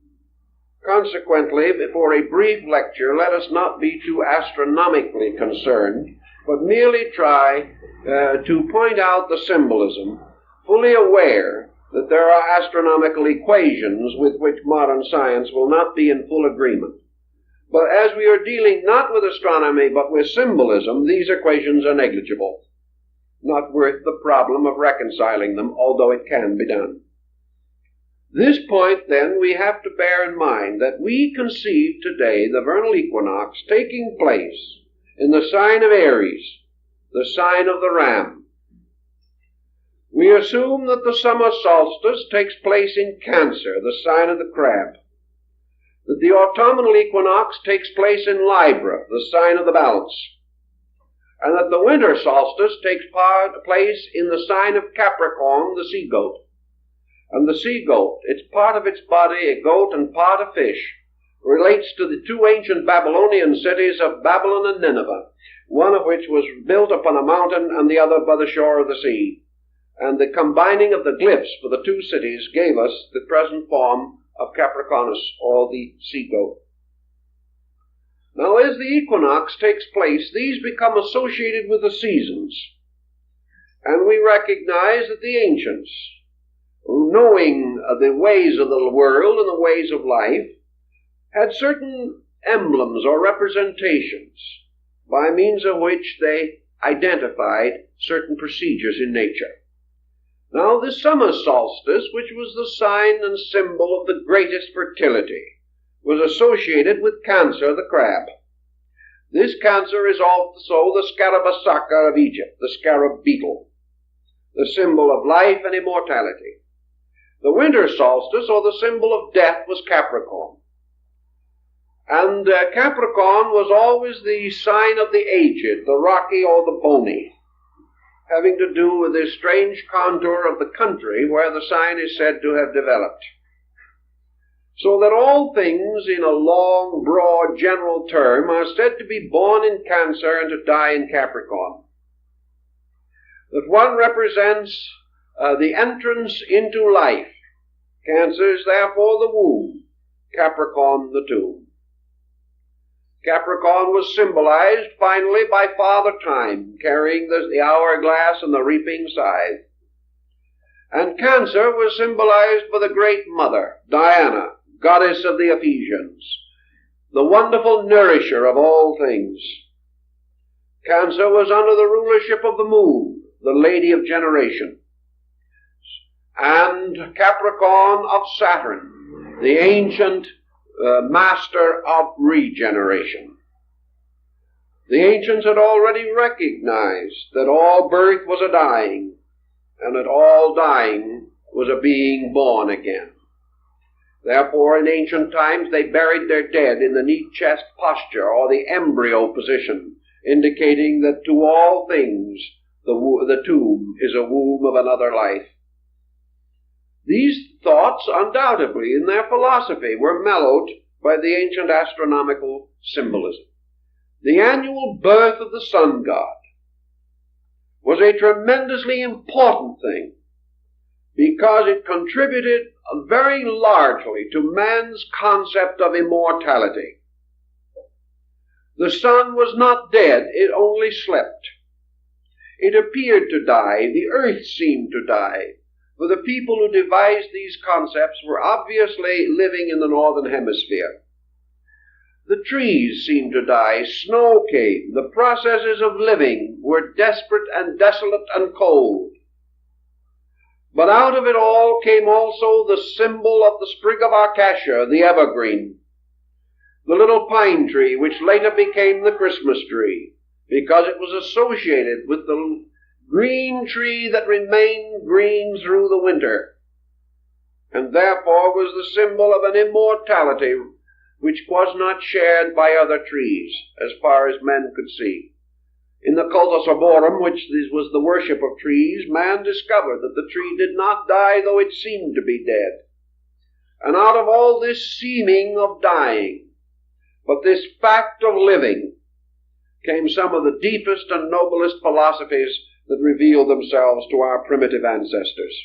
Consequently, for a brief lecture, let us not be too astronomically concerned, but merely try to point out the symbolism, fully aware that there are astronomical equations with which modern science will not be in full agreement. But as we are dealing not with astronomy but with symbolism, these equations are negligible, not worth the problem of reconciling them, although it can be done. This point, then, we have to bear in mind that we conceive today the vernal equinox taking place in the sign of Aries, the sign of the ram. We assume that the summer solstice takes place in Cancer, the sign of the crab, that the autumnal equinox takes place in Libra, the sign of the balance, and that the winter solstice takes place in the sign of Capricorn, the sea goat. And the sea goat, it's part of its body a goat and part a fish, relates to the two ancient Babylonian cities of Babylon and Nineveh, one of which was built upon a mountain and the other by the shore of the sea. And the combining of the glyphs for the two cities gave us the present form of Capricornus, or the sea goat. Now, as the equinox takes place, these become associated with the seasons. And we recognize that the ancients, who knowing the ways of the world and the ways of life, had certain emblems or representations by means of which they identified certain procedures in nature. Now, the summer solstice, which was the sign and symbol of the greatest fertility, was associated with Cancer, the crab. This Cancer is also the Scarabassaka of Egypt, the scarab beetle, the symbol of life and immortality. The winter solstice, or the symbol of death, was Capricorn. And Capricorn was always the sign of the aged, the rocky or the bony, having to do with this strange contour of the country where the sign is said to have developed. So that all things in a long, broad, general term are said to be born in Cancer and to die in Capricorn. That one represents the entrance into life. Cancer is therefore the womb, Capricorn the tomb. Capricorn was symbolized finally by Father Time, carrying the hourglass and the reaping scythe. And Cancer was symbolized by the great mother, Diana, goddess of the Ephesians, the wonderful nourisher of all things. Cancer was under the rulership of the moon, the lady of generation, and Capricorn of Saturn, the ancient master of regeneration. The ancients had already recognized that all birth was a dying, and that all dying was a being born again. Therefore, in ancient times, they buried their dead in the neat chest posture, or the embryo position, indicating that to all things the tomb is a womb of another life. These thoughts, undoubtedly, in their philosophy, were mellowed by the ancient astronomical symbolism. The annual birth of the sun god was a tremendously important thing because it contributed very largely to man's concept of immortality. The sun was not dead, it only slept. It appeared to die, the earth seemed to die, for the people who devised these concepts were obviously living in the northern hemisphere. The trees seemed to die, snow came, the processes of living were desperate and desolate and cold. But out of it all came also the symbol of the sprig of acacia, the evergreen, the little pine tree which later became the Christmas tree, because it was associated with the green tree that remained green through the winter, and therefore was the symbol of an immortality which was not shared by other trees, as far as men could see. In the Cultus Arborum, which was the worship of trees, man discovered that the tree did not die, though it seemed to be dead. And out of all this seeming of dying, but this fact of living, came some of the deepest and noblest philosophies that revealed themselves to our primitive ancestors.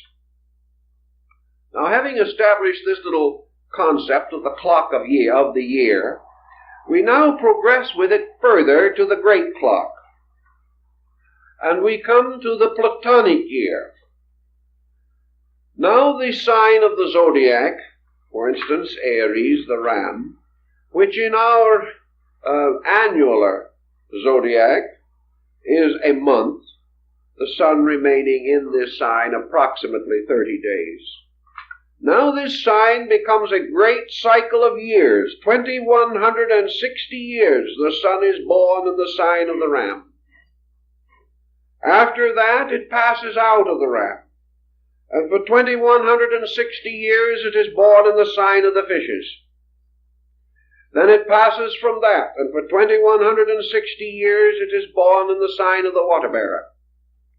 Now, having established this little concept of the clock of the year, we now progress with it further to the great clock. And we come to the Platonic year. Now the sign of the zodiac, for instance, Aries, the ram, which in our annular zodiac is a month, the sun remaining in this sign approximately 30 days. Now this sign becomes a great cycle of years. 2160 years the sun is born in the sign of the ram. After that it passes out of the ram. And for 2160 years it is born in the sign of the fishes. Then it passes from that, and for 2160 years it is born in the sign of the water bearer,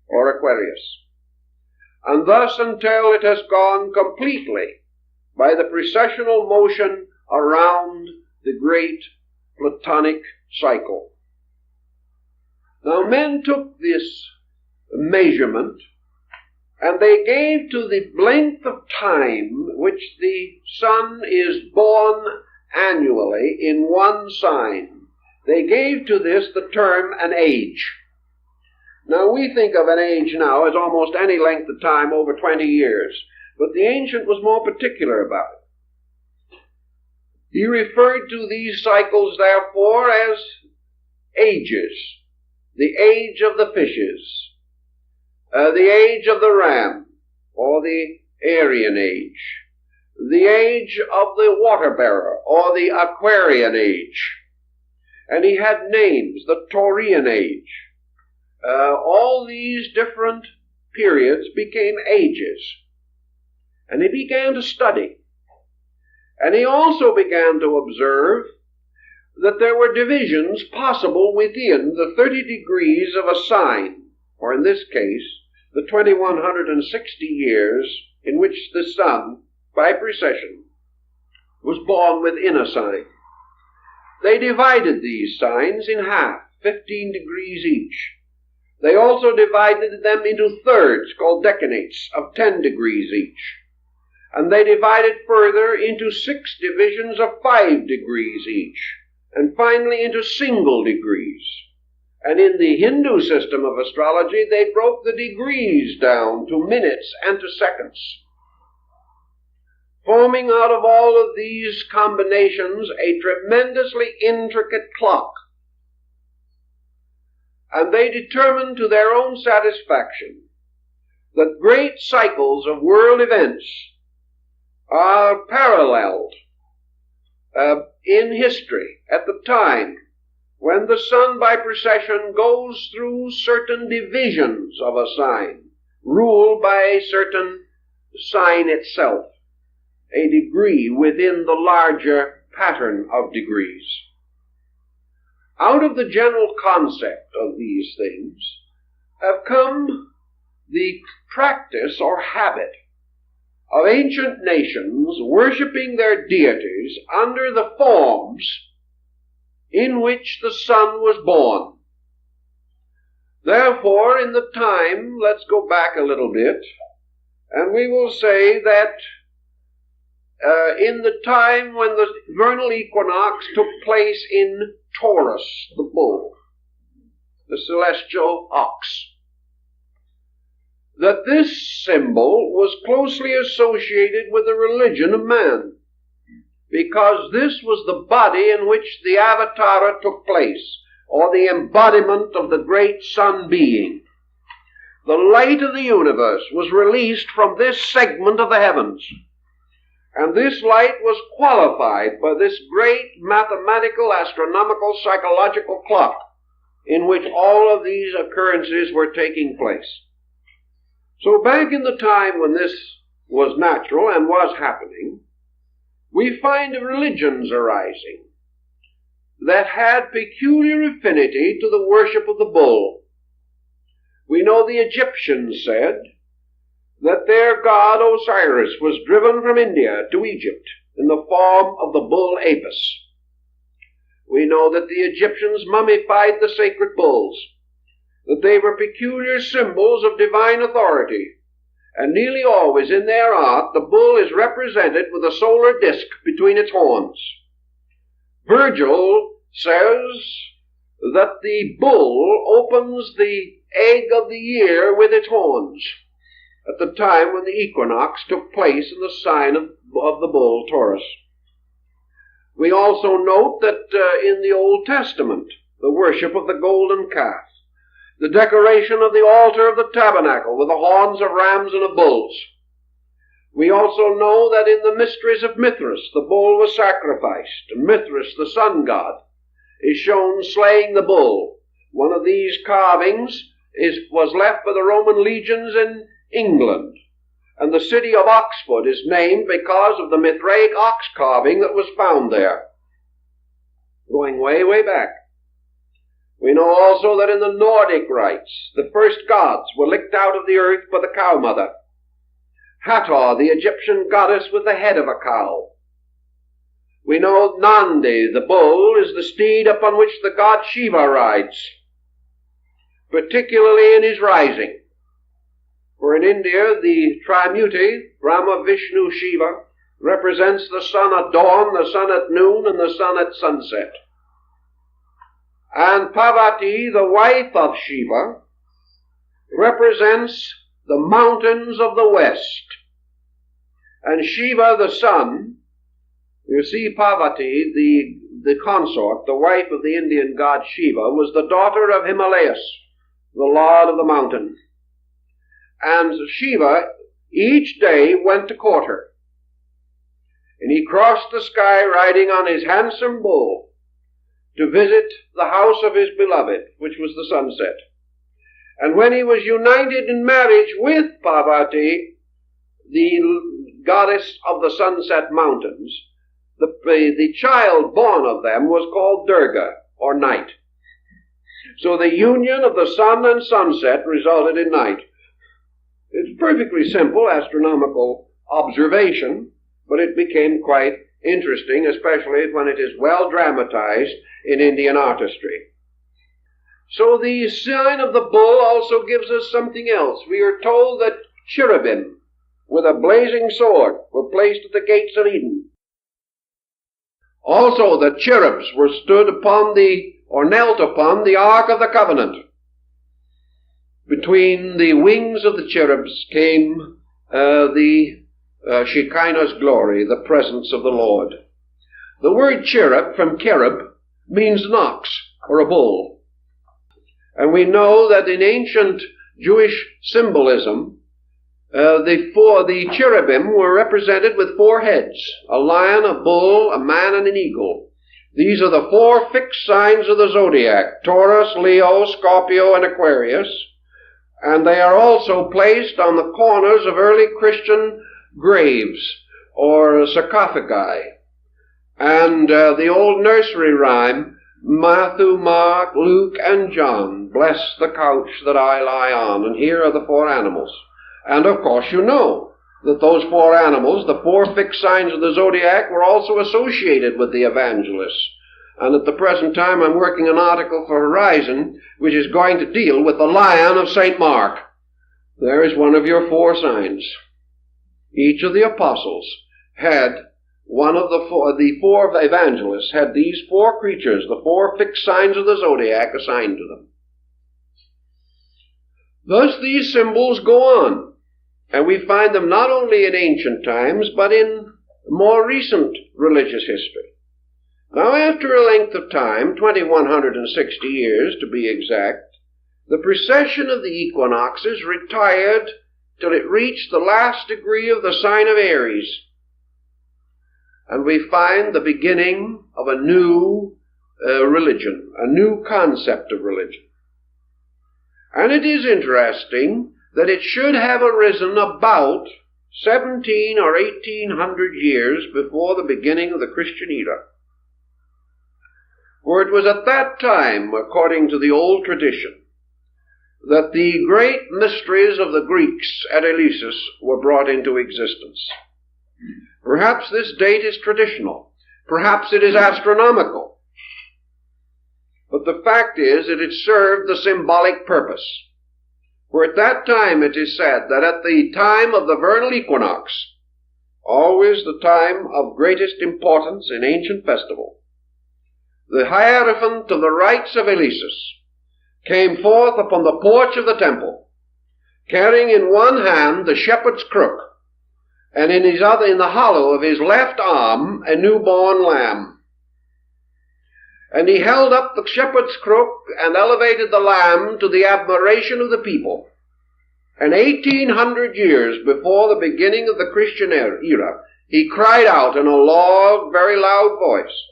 or Aquarius. And thus until it has gone completely by the precessional motion around the great Platonic cycle. Now men took this measurement and they gave to the length of time which the sun is born annually in one sign, they gave to this the term an age. Now we think of an age now as almost any length of time over 20 years. but the ancient was more particular about it. He referred to these cycles, therefore, as ages. The age of the fishes, the age of the ram, or the Aryan age, the age of the water-bearer, or the Aquarian age. And he had names, the Taurian age. All these different periods became ages. And he began to study. And he also began to observe that there were divisions possible within the 30 degrees of a sign, or in this case, the 2160 years in which the sun, by precession, was born within a sign. They divided these signs in half, 15 degrees each. They also divided them into thirds, called decanates, of 10 degrees each. And they divided further into 6 divisions of 5 degrees each, and finally into single degrees. And in the Hindu system of astrology, they broke the degrees down to minutes and to seconds, forming out of all of these combinations a tremendously intricate clock. And they determined to their own satisfaction that great cycles of world events are paralleled in history at the time when the sun by precession goes through certain divisions of a sign, ruled by a certain sign itself, a degree within the larger pattern of degrees. Out of the general concept of these things have come the practice or habit of ancient nations worshiping their deities under the forms in which the sun was born. Therefore, in the time, let's go back a little bit, and we will say that in the time when the vernal equinox took place in Taurus, the bull, the celestial ox, that this symbol was closely associated with the religion of man, because this was the body in which the avatara took place, or the embodiment of the great sun being. The light of the universe was released from this segment of the heavens, and this light was qualified by this great mathematical, astronomical, psychological clock in which all of these occurrences were taking place. So back in the time when this was natural and was happening, we find religions arising that had peculiar affinity to the worship of the bull. We know the Egyptians said that their god Osiris was driven from India to Egypt in the form of the bull Apis. We know that the Egyptians mummified the sacred bulls, that they were peculiar symbols of divine authority, and nearly always in their art the bull is represented with a solar disk between its horns. Virgil says that the bull opens the egg of the year with its horns at the time when the equinox took place in the sign of the bull Taurus. We also note that in the Old Testament, the worship of the golden calf, the decoration of the altar of the tabernacle with the horns of rams and of bulls. We also know that in the mysteries of Mithras, the bull was sacrificed, and Mithras, the sun god, is shown slaying the bull. One of these carvings was left by the Roman legions in England, and the city of Oxford is named because of the Mithraic ox carving that was found there, going way, way back. We know also that in the Nordic rites, the first gods were licked out of the earth by the cow mother. Hathor, the Egyptian goddess with the head of a cow. We know Nandi, the bull, is the steed upon which the god Shiva rides, particularly in his rising. For in India, the Trimuti, Brahma, Vishnu, Shiva, represents the sun at dawn, the sun at noon, and the sun at sunset. And Parvati, the wife of Shiva, represents the mountains of the west, And Shiva, the sun, you see, Parvati, the consort, the wife of the Indian god Shiva, was the daughter of Himalayas, the lord of the mountain. And Shiva each day went to court her. And he crossed the sky riding on his handsome bull to visit the house of his beloved, which was the sunset. And when he was united in marriage with Parvati, the goddess of the sunset mountains, the child born of them was called Durga, or night. So the union of the sun and sunset resulted in night. It's perfectly simple astronomical observation, but it became quite interesting, especially when it is well dramatized in Indian artistry. So the sign of the bull also gives us something else. We are told that cherubim with a blazing sword were placed at the gates of Eden. Also the cherubs were stood upon or knelt upon the Ark of the Covenant. Between the wings of the cherubs came the Shekinah's glory, the presence of the Lord. The word cherub, from cherub, means an ox or a bull. And we know that in ancient Jewish symbolism, the cherubim were represented with 4 heads: a lion, a bull, a man, and an eagle. These are the 4 fixed signs of the zodiac: Taurus, Leo, Scorpio, and Aquarius. And they are also placed on the corners of early Christian graves or sarcophagi. And the old nursery rhyme, Matthew, Mark, Luke, and John, bless the couch that I lie on. And here are the 4 animals. And of course you know that those 4 animals, the 4 fixed signs of the zodiac, were also associated with the evangelists. And at the present time I'm working an article for Horizon which is going to deal with the lion of St. Mark. There is one of your 4 signs. Each of the apostles had one of the 4 evangelists had these 4 creatures, the 4 fixed signs of the zodiac, assigned to them. Thus these symbols go on, and we find them not only in ancient times, but in more recent religious history. Now, after a length of time, 2160 years to be exact, the precession of the equinoxes retired till it reached the last degree of the sign of Aries. And we find the beginning of a new religion, a new concept of religion. And it is interesting that it should have arisen about 17 or 1800 years before the beginning of the Christian era. For it was at that time, according to the old tradition, that the great mysteries of the Greeks at Eleusis were brought into existence. Perhaps this date is traditional. Perhaps it is astronomical. But the fact is that it served the symbolic purpose. For at that time it is said that at the time of the vernal equinox, always the time of greatest importance in ancient festival, the Hierophant of the rites of Eleusis came forth upon the porch of the temple, carrying in one hand the shepherd's crook, and in the hollow of his left arm a newborn lamb. And he held up the shepherd's crook and elevated the lamb to the admiration of the people. And 1800 years before the beginning of the Christian era, he cried out in a very loud voice,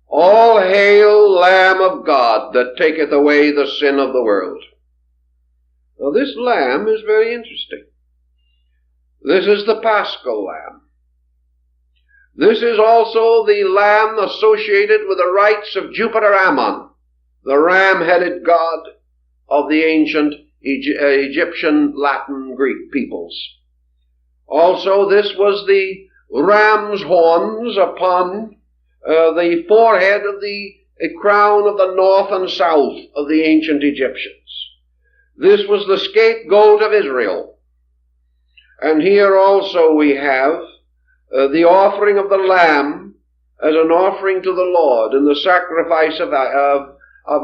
"All hail, Lamb of God, that taketh away the sin of the world." Now this lamb is very interesting. This is the Paschal lamb. This is also the lamb associated with the rites of Jupiter Ammon, the ram-headed god of the ancient Egyptian, Latin, Greek peoples. Also, this was the ram's horns upon the forehead of the crown of the north and south of the ancient Egyptians. This was the scapegoat of Israel. And here also we have the offering of the lamb as an offering to the Lord in the sacrifice of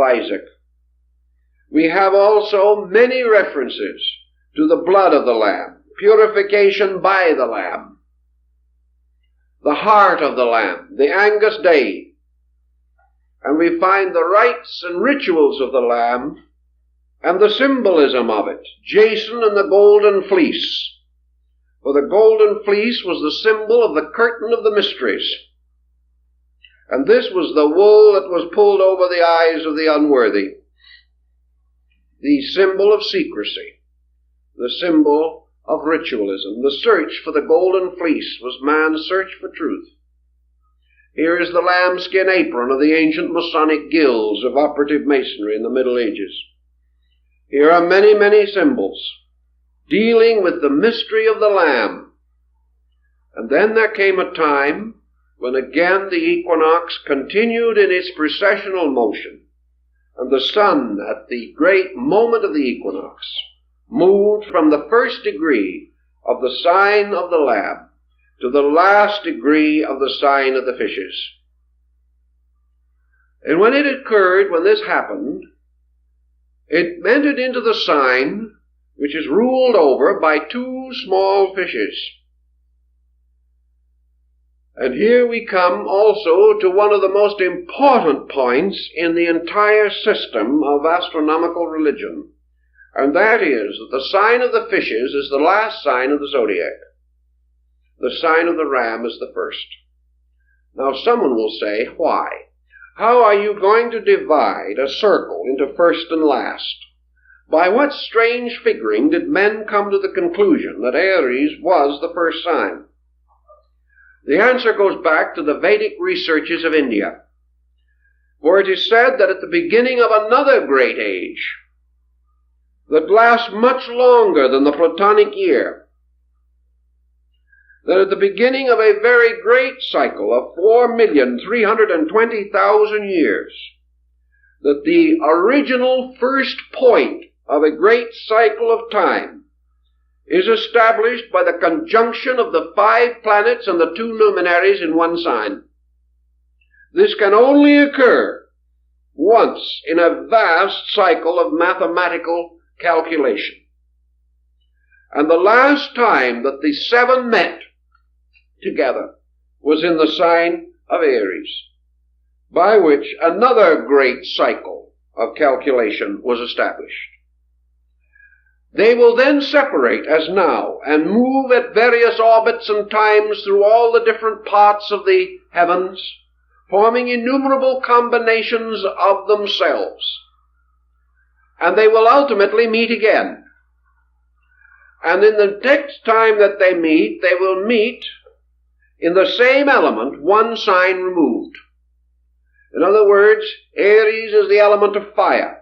Isaac. We have also many references to the blood of the lamb, purification by the lamb. the heart of the Lamb, the Angus Dei. And we find the rites and rituals of the Lamb and the symbolism of it, Jason and the golden fleece. For the golden fleece was the symbol of the curtain of the mysteries. And this was the wool that was pulled over the eyes of the unworthy. The symbol of secrecy, the symbol of ritualism. The search for the golden fleece was man's search for truth. Here is the lambskin apron of the ancient Masonic guilds of operative masonry in the Middle Ages. Here are many, many symbols dealing with the mystery of the Lamb. And then there came a time when again the equinox continued in its precessional motion, and the sun at the great moment of the equinox moved from the first degree of the sign of the Lamb to the last degree of the sign of the fishes. And when it occurred, when this happened, it entered into the sign which is ruled over by two small fishes. And here we come also to one of the most important points in the entire system of astronomical religion, and that is that the sign of the fishes is the last sign of the zodiac. The sign of the ram is the first. Now someone will say, why? How are you going to divide a circle into first and last? By what strange figuring did men come to the conclusion that Aries was the first sign? The answer goes back to the Vedic researches of India, where it is said that at the beginning of another great age that lasts much longer than the Platonic year, that at the beginning of a very great cycle of 4,320,000 years, that the original first point of a great cycle of time is established by the conjunction of the 5 planets and the 2 luminaries in one sign. This can only occur once in a vast cycle of mathematical calculation. And the last time that the 7 met together was in the sign of Aries, by which another great cycle of calculation was established. They will then separate as now and move at various orbits and times through all the different parts of the heavens, forming innumerable combinations of themselves. And they will ultimately meet again. And in the next time that they will meet in the same element, one sign removed. In other words, Aries is the element of fire.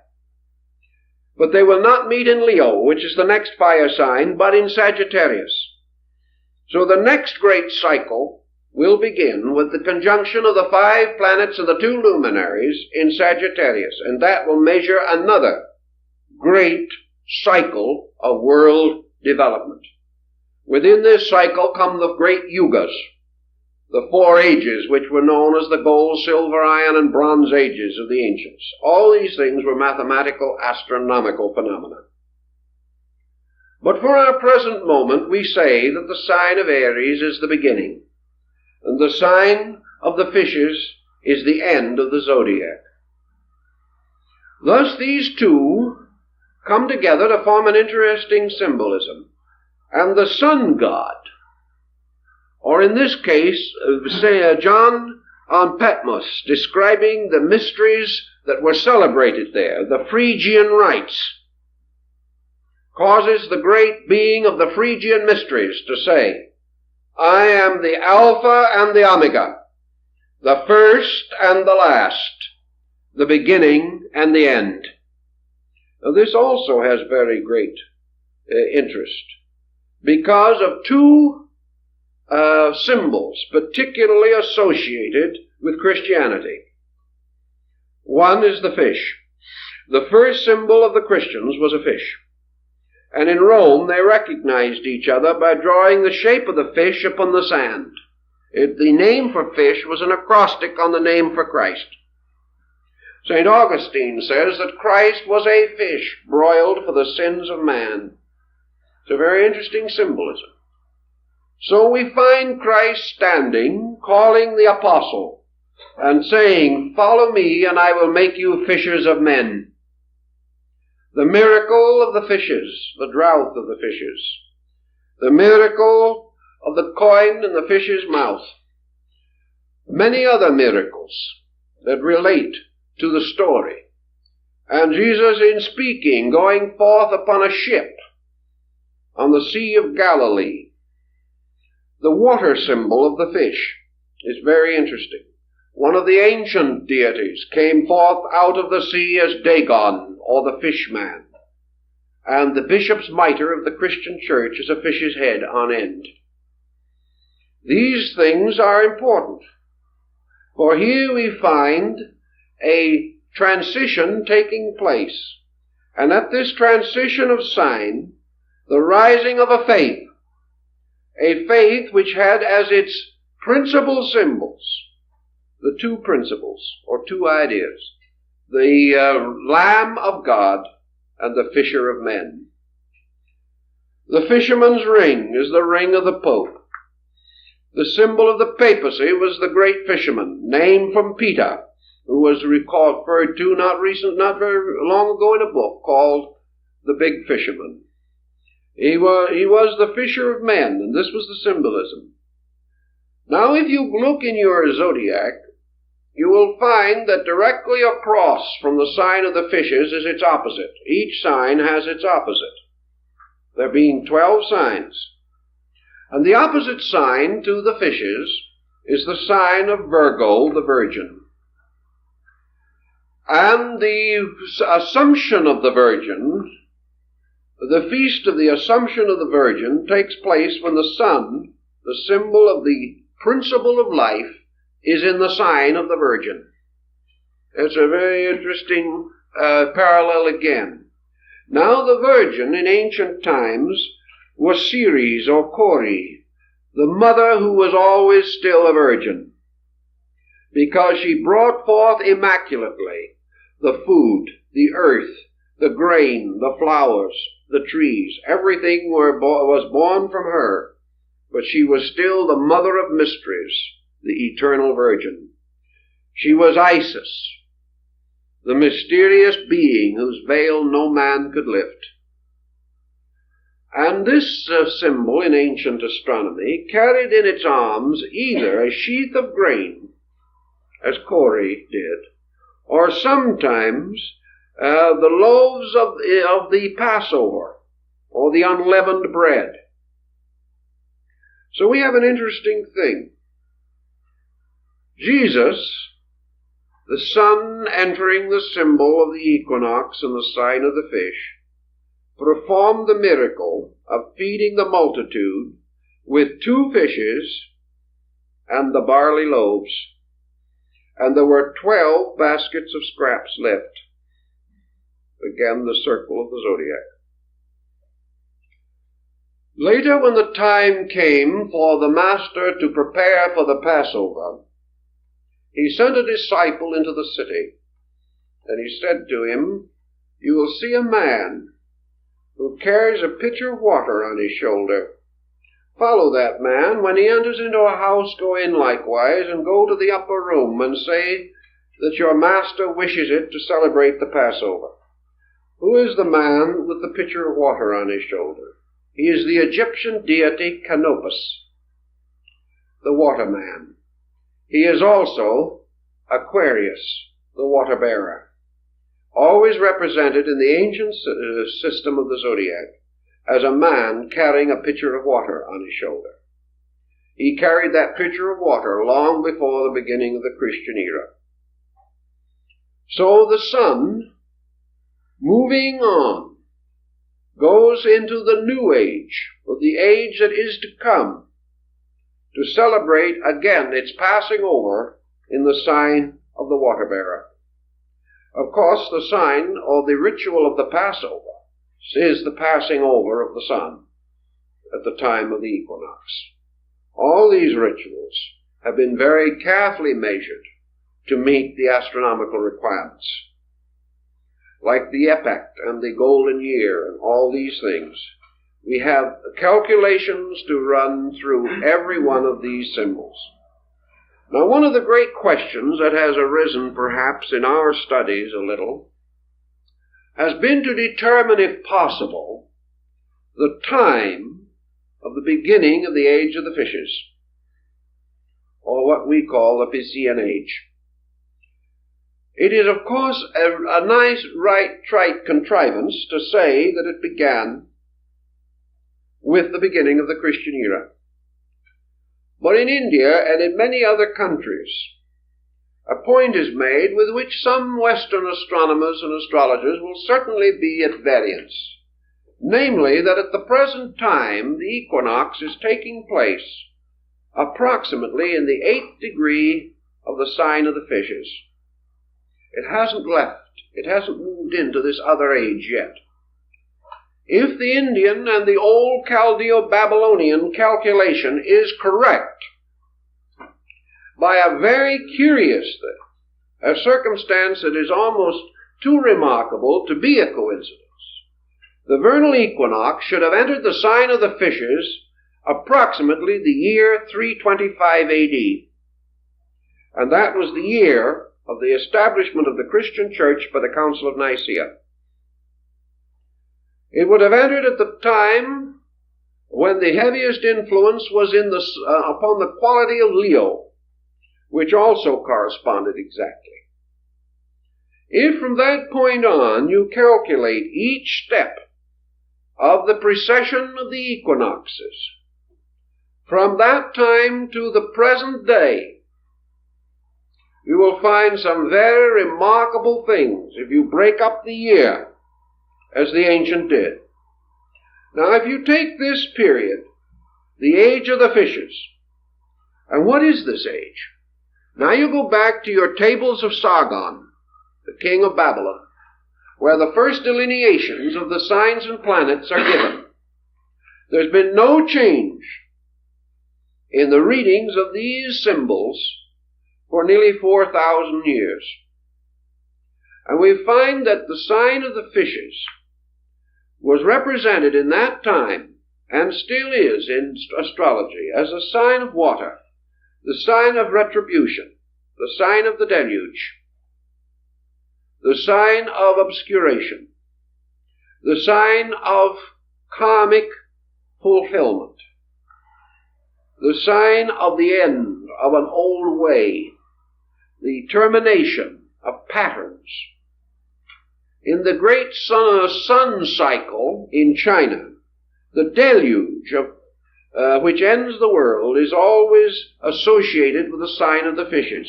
But they will not meet in Leo, which is the next fire sign, but in Sagittarius. So the next great cycle will begin with the conjunction of the 5 planets and the 2 luminaries in Sagittarius, and that will measure another great cycle of world development. Within this cycle come the great yugas, the 4 ages which were known as the gold, silver, iron, and bronze ages of the ancients. All these things were mathematical, astronomical phenomena. But for our present moment, we say that the sign of Aries is the beginning, and the sign of the fishes is the end of the zodiac. Thus these two come together to form an interesting symbolism. And the sun god, or in this case, John on Patmos, describing the mysteries that were celebrated there, the Phrygian rites, causes the great being of the Phrygian mysteries to say, I am the Alpha and the Omega, the first and the last, the beginning and the end. Now, this also has very great interest, because of 2 symbols particularly associated with Christianity. One is the fish. The first symbol of the Christians was a fish. And in Rome they recognized each other by drawing the shape of the fish upon the sand. The name for fish was an acrostic on the name for Christ. St. Augustine says that Christ was a fish broiled for the sins of man. It's a very interesting symbolism. So we find Christ standing, calling the apostle, and saying, "Follow me, and I will make you fishers of men." The miracle of the fishes, the drought of the fishes, the miracle of the coin in the fish's mouth, many other miracles that relate to the story. And Jesus, in speaking, going forth upon a ship on the Sea of Galilee, the water symbol of the fish is very interesting. One of the ancient deities came forth out of the sea as Dagon, or the fishman. And the bishop's mitre of the Christian church is a fish's head on end. These things are important, for here we find a transition taking place. And at this transition of sign, the rising of a faith which had as its principal symbols the two principles, or two ideas, the Lamb of God and the Fisher of Men. The fisherman's ring is the ring of the Pope. The symbol of the papacy was the great fisherman, named from Peter, who was referred to not very long ago in a book called The Big Fisherman. He was the fisher of men, and this was the symbolism. Now, if you look in your zodiac, you will find that directly across from the sign of the fishes is its opposite. Each sign has its opposite, there being 12 signs. And the opposite sign to the fishes is the sign of Virgo, the Virgin. And the Assumption of the Virgin, the feast of the Assumption of the Virgin, takes place when the sun, the symbol of the principle of life, is in the sign of the Virgin. It's a very interesting parallel again. Now the Virgin in ancient times was Ceres or Cori, the mother who was always still a virgin, because she brought forth immaculately the food, the earth, the grain, the flowers, the trees. Everything was born from her, but she was still the mother of mysteries, the eternal Virgin. She was Isis, the mysterious being whose veil no man could lift. And this symbol in ancient astronomy carried in its arms either a sheath of grain, as Cori did, or sometimes the loaves of the Passover, or the unleavened bread. So we have an interesting thing. Jesus, the sun entering the symbol of the equinox and the sign of the fish, performed the miracle of feeding the multitude with 2 fishes and the barley loaves. And there were 12 baskets of scraps left. Again, the circle of the zodiac. Later, when the time came for the master to prepare for the Passover, he sent a disciple into the city, and he said to him, "You will see a man who carries a pitcher of water on his shoulder. Follow that man. When he enters into a house, go in likewise, and go to the upper room, and say that your master wishes it to celebrate the Passover." Who is the man with the pitcher of water on his shoulder? He is the Egyptian deity Canopus, the waterman. He is also Aquarius, the water-bearer, always represented in the ancient system of the zodiac as a man carrying a pitcher of water on his shoulder. He carried that pitcher of water long before the beginning of the Christian era. So the sun, moving on, goes into the new age, or the age that is to come, to celebrate again its passing over in the sign of the water-bearer. Of course, the sign or the ritual of the Passover is the passing over of the sun at the time of the equinox. All these rituals have been very carefully measured to meet the astronomical requirements, like the epoch and the golden year and all these things. We have calculations to run through every one of these symbols. Now, one of the great questions that has arisen perhaps in our studies a little has been to determine, if possible, the time of the beginning of the age of the fishes, or what we call the Piscean age. It is, of course, a nice, trite contrivance to say that it began with the beginning of the Christian era. But in India and in many other countries, a point is made with which some Western astronomers and astrologers will certainly be at variance, namely that at the present time the equinox is taking place approximately in the 8th degree of the sign of the fishes. It hasn't moved into this other age yet. If the Indian and the old Chaldeo-Babylonian calculation is correct, by a very curious thing, a circumstance that is almost too remarkable to be a coincidence, the vernal equinox should have entered the sign of the fishes approximately the year 325 AD. And that was the year of the establishment of the Christian Church by the Council of Nicaea. It would have entered at the time when the heaviest influence was upon the quality of Leo, which also corresponded exactly. If from that point on you calculate each step of the precession of the equinoxes, from that time to the present day, you will find some very remarkable things if you break up the year as the ancient did. Now, if you take this period, the age of the fishes, and what is this age? Now you go back to your tables of Sargon, the king of Babylon, where the first delineations of the signs and planets are given. There's been no change in the readings of these symbols for nearly 4,000 years. And we find that the sign of the fishes was represented in that time, and still is in astrology, as a sign of water, the sign of retribution, the sign of the deluge, the sign of obscuration, the sign of karmic fulfillment, the sign of the end of an old way, the termination of patterns. In the great sun cycle in China, the deluge which ends the world is always associated with the sign of the fishes,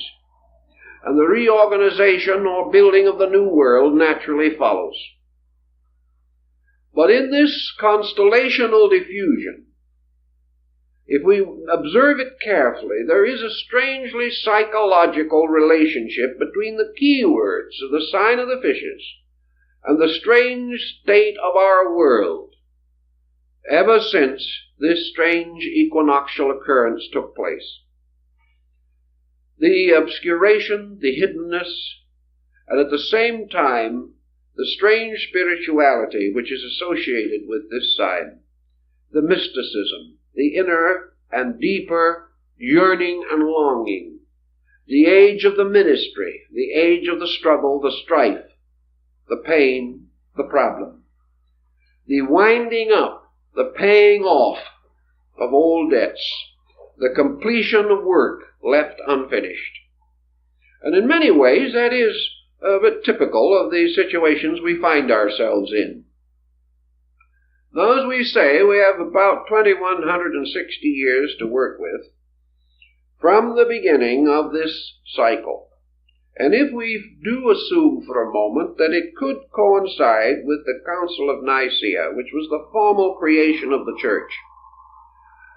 and the reorganization or building of the new world naturally follows. But in this constellational diffusion, if we observe it carefully, there is a strangely psychological relationship between the key words of the sign of the fishes and the strange state of our world ever since this strange equinoctial occurrence took place. The obscuration, the hiddenness, and at the same time the strange spirituality which is associated with this sign, the mysticism, the inner and deeper yearning and longing, the age of the ministry, the age of the struggle, the strife, the pain, the problem, the winding up, the paying off of old debts, the completion of work left unfinished. And in many ways that is a bit typical of the situations we find ourselves in. Now, as we say, we have about 2,160 years to work with from the beginning of this cycle. And if we do assume for a moment that it could coincide with the Council of Nicaea, which was the formal creation of the church,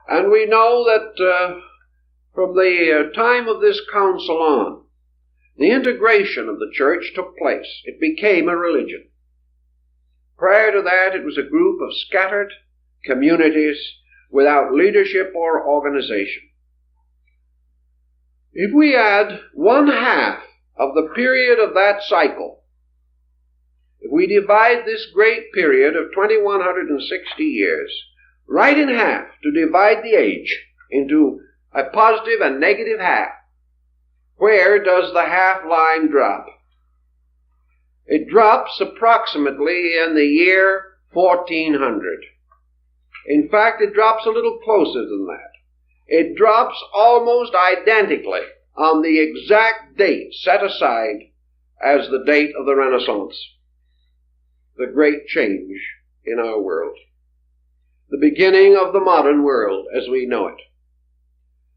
and we know that from the time of this council on, the integration of the church took place. It became a religion. Prior to that, it was a group of scattered communities without leadership or organization. If we add 1/2 of the period of that cycle, If we divide this great period of 2160 years right in half, to divide the age into a positive and negative half, where does the half line drop? It drops approximately in the year 1400. In fact, it drops a little closer than that. It drops almost identically on the exact date set aside as the date of the Renaissance, the great change in our world, the beginning of the modern world as we know it,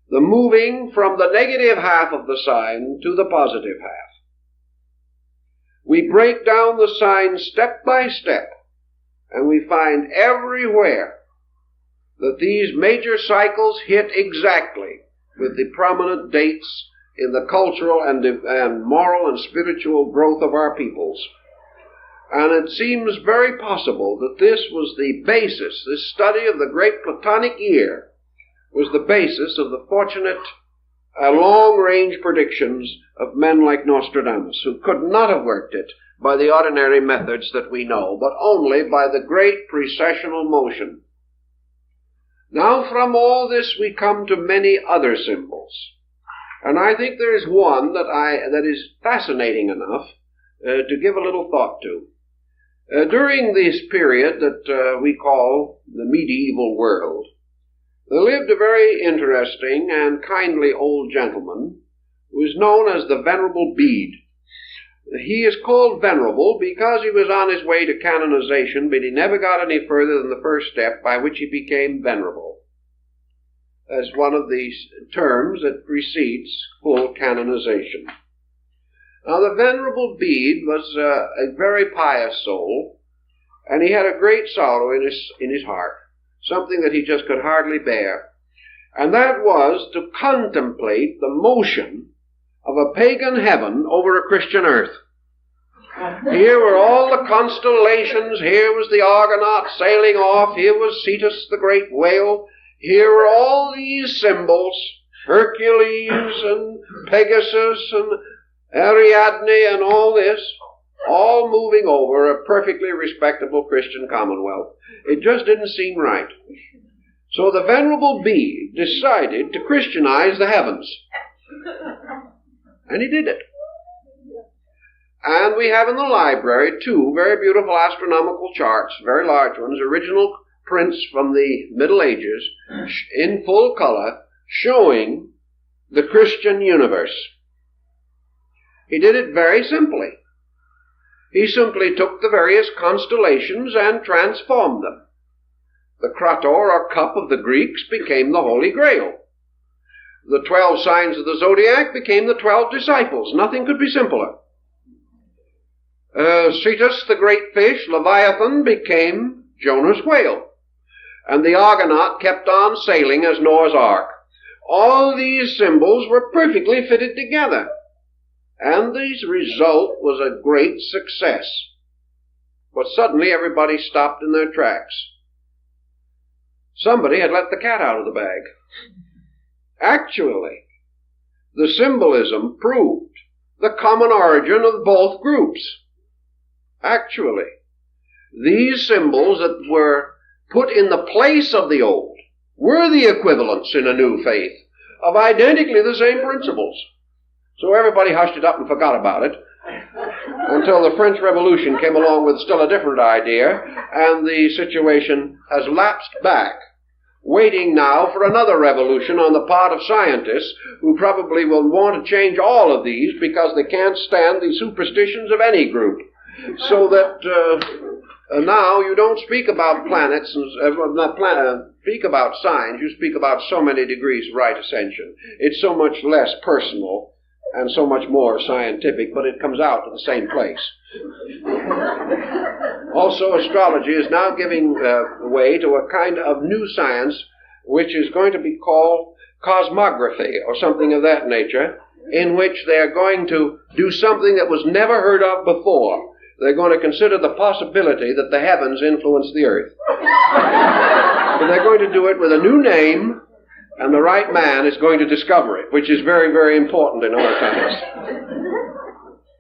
the moving from the negative half of the sign to the positive half. We break down the sign step by step, and we find everywhere that these major cycles hit exactly with the prominent dates in the cultural and moral and spiritual growth of our peoples. And it seems very possible that this was the basis, this study of the great Platonic year was the basis of the fortunate long-range predictions of men like Nostradamus, who could not have worked it by the ordinary methods that we know, but only by the great precessional motion. Now from all this we come to many other symbols. And I think there is one that is fascinating enough to give a little thought to. During this period that we call the medieval world, there lived a very interesting and kindly old gentleman who is known as the Venerable Bede. He is called venerable because he was on his way to canonization, but he never got any further than the first step, by which he became venerable, as one of these terms that precedes full canonization. Now, the Venerable Bede was a very pious soul, and he had a great sorrow in his heart, something that he just could hardly bear, and that was to contemplate the motion of a pagan heaven over a Christian earth. Here were all the constellations, here was the Argonaut sailing off, here was Cetus the great whale, here were all these symbols, Hercules and Pegasus and Ariadne and all this, all moving over a perfectly respectable Christian commonwealth. It just didn't seem right. So the Venerable Bede decided to Christianize the heavens. And he did it. And we have in the library 2 very beautiful astronomical charts, very large ones, original prints from the Middle Ages, in full color, showing the Christian universe. He did it very simply. He simply took the various constellations and transformed them. The krator or cup of the Greeks became the Holy Grail. The 12 signs of the zodiac became the 12 disciples. Nothing could be simpler. Cetus, the great fish, Leviathan, became Jonah's whale. And the Argonaut kept on sailing as Noah's Ark. All these symbols were perfectly fitted together. And the result was a great success. But suddenly everybody stopped in their tracks. Somebody had let the cat out of the bag. Actually, the symbolism proved the common origin of both groups. Actually, these symbols that were put in the place of the old were the equivalents in a new faith of identically the same principles. So everybody hushed it up and forgot about it until the French Revolution came along with still a different idea, and the situation has lapsed back, waiting now for another revolution on the part of scientists who probably will want to change all of these because they can't stand the superstitions of any group. So that now you don't speak about planets and speak about signs. You speak about so many degrees of right ascension. It's so much less personal and so much more scientific, but it comes out to the same place. Also, astrology is now giving way to a kind of new science which is going to be called cosmography or something of that nature, in which they are going to do something that was never heard of before. They're going to consider the possibility that the heavens influence the earth. And they're going to do it with a new name, and the right man is going to discover it, which is very, very important in our times.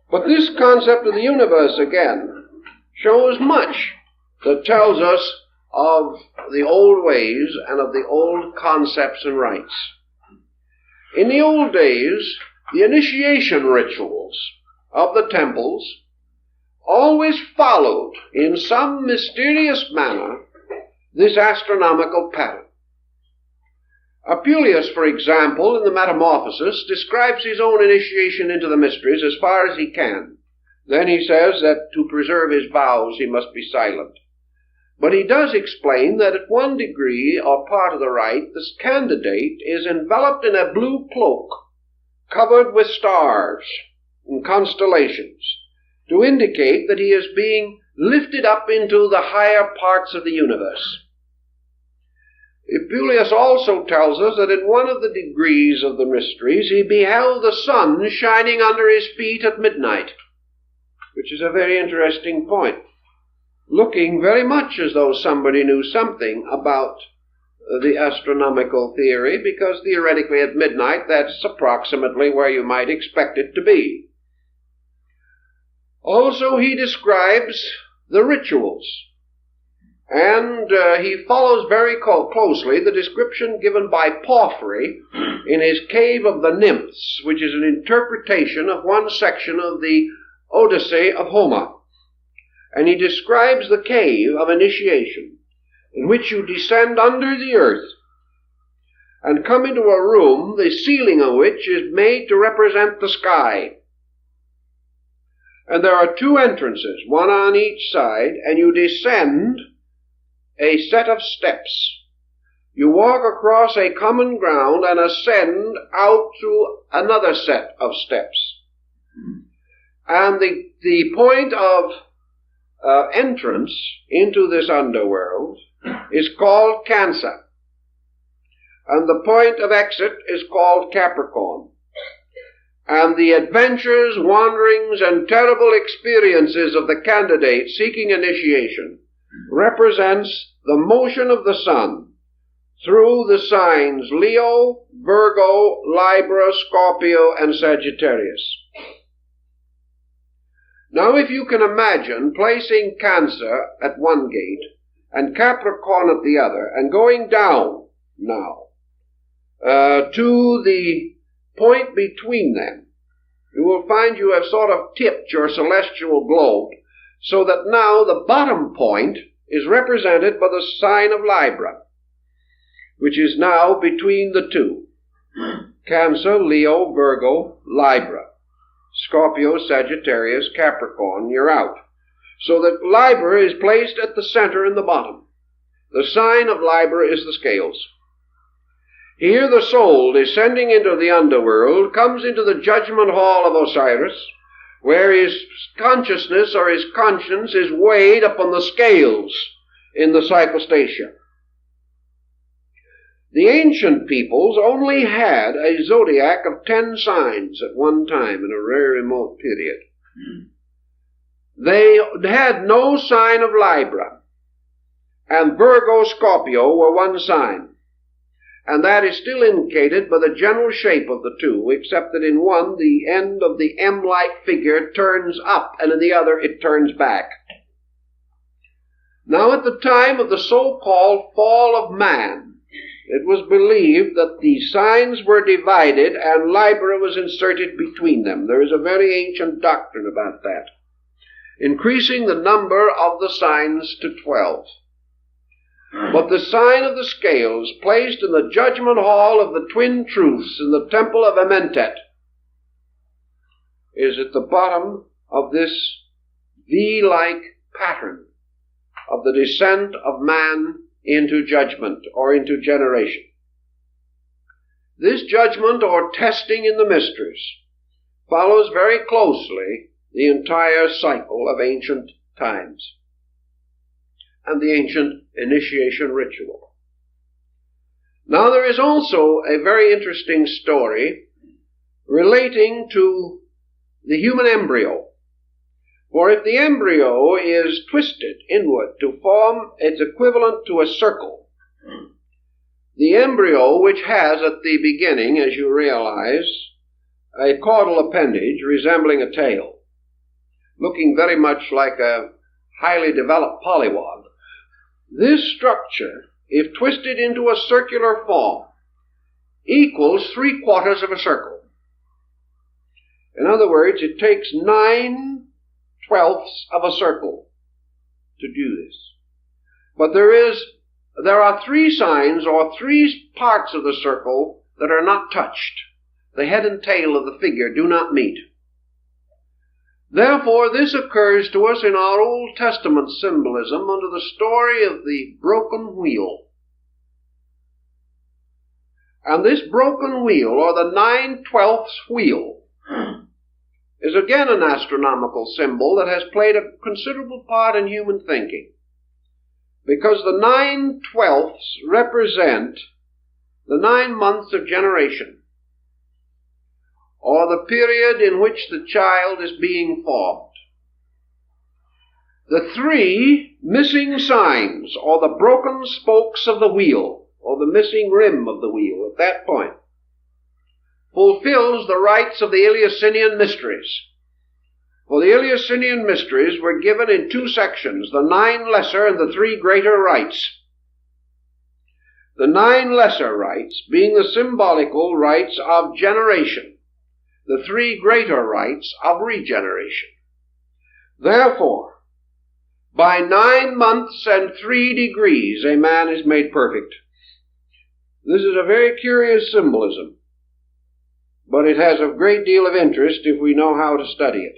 But this concept of the universe, again, shows much that tells us of the old ways and of the old concepts and rites. In the old days, the initiation rituals of the temples always followed in some mysterious manner this astronomical pattern. Apuleius, for example, in the Metamorphosis, describes his own initiation into the mysteries as far as he can. Then he says that to preserve his vows he must be silent. But he does explain that at one degree or part of the rite, this candidate is enveloped in a blue cloak, covered with stars and constellations, to indicate that he is being lifted up into the higher parts of the universe. Apuleius also tells us that in one of the degrees of the mysteries he beheld the sun shining under his feet at midnight, which is a very interesting point, looking very much as though somebody knew something about the astronomical theory, because theoretically at midnight that's approximately where you might expect it to be. Also he describes the rituals, and he follows very closely the description given by Porphyry in his Cave of the Nymphs, which is an interpretation of one section of the Odyssey of Homer. And he describes the cave of initiation, in which you descend under the earth and come into a room, the ceiling of which is made to represent the sky. And there are two entrances, one on each side, and you descend a set of steps. You walk across a common ground and ascend out to another set of steps. And the point of entrance into this underworld is called Cancer, and the point of exit is called Capricorn. And the adventures, wanderings, and terrible experiences of the candidate seeking initiation represents the motion of the sun through the signs Leo, Virgo, Libra, Scorpio, and Sagittarius. Now, if you can imagine placing Cancer at one gate and Capricorn at the other, and going down now to the point between them, you will find you have sort of tipped your celestial globe, so that now the bottom point is represented by the sign of Libra, which is now between the two. Cancer, Leo, Virgo, Libra. Scorpio, Sagittarius, Capricorn, you're out. So that Libra is placed at the center in the bottom. The sign of Libra is the scales. Here the soul, descending into the underworld, comes into the judgment hall of Osiris, where his consciousness or his conscience is weighed upon the scales in the cyclostatia. The ancient peoples only had a zodiac of 10 signs at one time in a very remote period. They had no sign of Libra, and Virgo, Scorpio were one sign. And that is still indicated by the general shape of the two, except that in one the end of the M-like figure turns up, and in the other it turns back. Now, at the time of the so-called fall of man, it was believed that the signs were divided and Libra was inserted between them. There is a very ancient doctrine about that, increasing the number of the signs to 12. But the sign of the scales, placed in the judgment hall of the twin truths in the temple of Amentet, is at the bottom of this V-like pattern of the descent of man into judgment or into generation. This judgment or testing in the mysteries follows very closely the entire cycle of ancient times and the ancient initiation ritual. Now, there is also a very interesting story relating to the human embryo. For if the embryo is twisted inward to form its equivalent to a circle, the embryo, which has at the beginning, as you realize, a caudal appendage resembling a tail, looking very much like a highly developed polywog, this structure, if twisted into a circular form, equals 3/4 of a circle. In other words, it takes 9/12 of a circle to do this. But there are 3 signs or 3 parts of the circle that are not touched. The head and tail of the figure do not meet. Therefore, this occurs to us in our Old Testament symbolism under the story of the broken wheel. And this broken wheel, or the 9/12 wheel, is again an astronomical symbol that has played a considerable part in human thinking, because the 9/12 represent the 9 months of generation, or the period in which the child is being formed. The 3 missing signs, or the broken spokes of the wheel, or the missing rim of the wheel at that point, fulfills the rites of the Eleusinian mysteries. For the Eleusinian mysteries were given in 2 sections, the 9 lesser and the 3 greater rites. The 9 lesser rites being the symbolical rites of generation, the 3 greater rites of regeneration. Therefore, by 9 months and 3 degrees a man is made perfect. This is a very curious symbolism, but it has a great deal of interest if we know how to study it.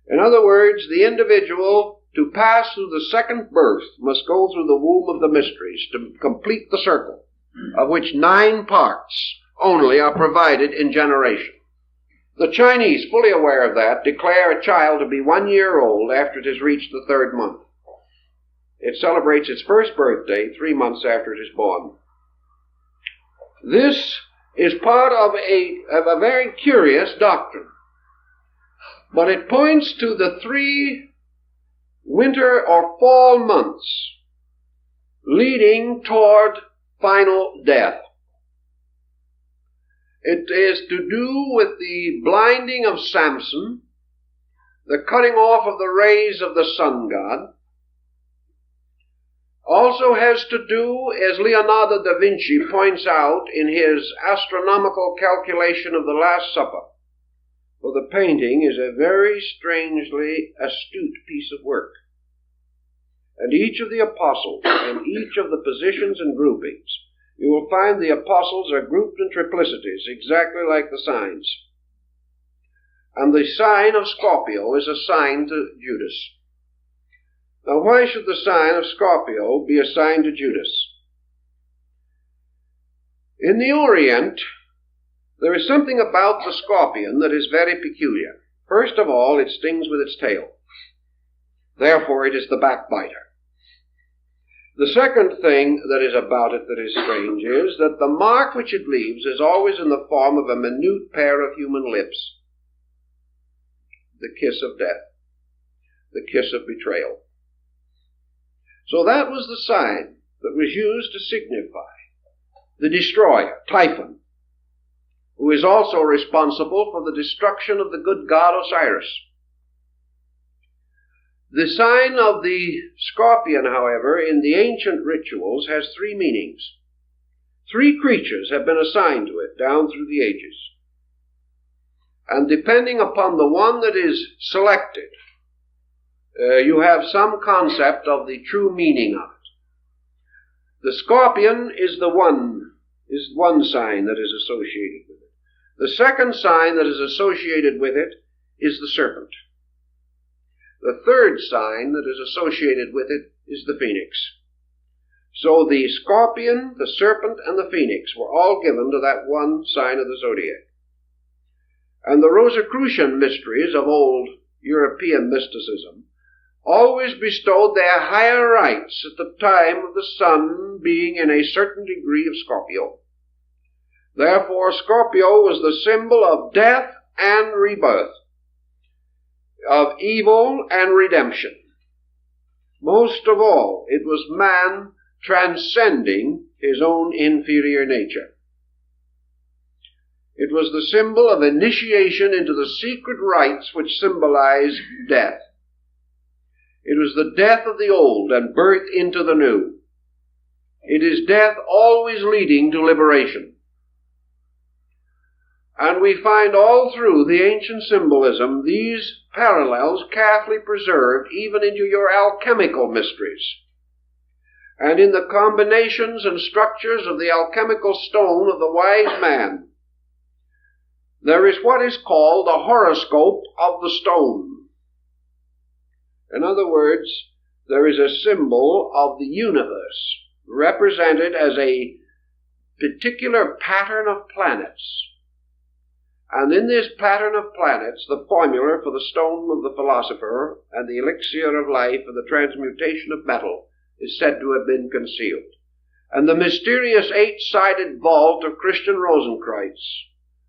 In other words, the individual, to pass through the second birth, must go through the womb of the mysteries to complete the circle, of which 9 parts only are provided in generation. The Chinese, fully aware of that, declare a child to be 1 year old after it has reached the 3rd month. It celebrates its first birthday 3 months after it is born. This is part of a very curious doctrine, but it points to the 3 winter or fall months leading toward final death. It is to do with the blinding of Samson, the cutting off of the rays of the sun god. Also has to do, as Leonardo da Vinci points out in his astronomical calculation of the Last Supper, for the painting is a very strangely astute piece of work. And each of the apostles and each of the positions and groupings, you will find the apostles are grouped in triplicities, exactly like the signs. And the sign of Scorpio is assigned to Judas. Now, why should the sign of Scorpio be assigned to Judas? In the Orient, there is something about the scorpion that is very peculiar. First of all, it stings with its tail. Therefore, it is the backbiter. The second thing that is about it that is strange is that the mark which it leaves is always in the form of a minute pair of human lips. The kiss of death. The kiss of betrayal. So that was the sign that was used to signify the destroyer, Typhon, who is also responsible for the destruction of the good god Osiris. The sign of the scorpion, however, in the ancient rituals has 3 meanings. 3 creatures have been assigned to it down through the ages. And depending upon the one that is selected, you have some concept of the true meaning of it. The scorpion is one sign that is associated with it. The second sign that is associated with it is the serpent. The third sign that is associated with it is the phoenix. So the scorpion, the serpent, and the phoenix were all given to that one sign of the zodiac. And the Rosicrucian mysteries of old European mysticism always bestowed their higher rites at the time of the sun being in a certain degree of Scorpio. Therefore, Scorpio was the symbol of death and rebirth, of evil and redemption. Most of all, it was man transcending his own inferior nature. It was the symbol of initiation into the secret rites which symbolize death. It was the death of the old and birth into the new. It is death always leading to liberation. And we find all through the ancient symbolism these parallels carefully preserved even into your alchemical mysteries. And in the combinations and structures of the alchemical stone of the wise man, there is what is called the horoscope of the stone. In other words, there is a symbol of the universe represented as a particular pattern of planets. And in this pattern of planets, the formula for the stone of the philosopher and the elixir of life for the transmutation of metal is said to have been concealed. And the mysterious eight-sided vault of Christian Rosenkreuz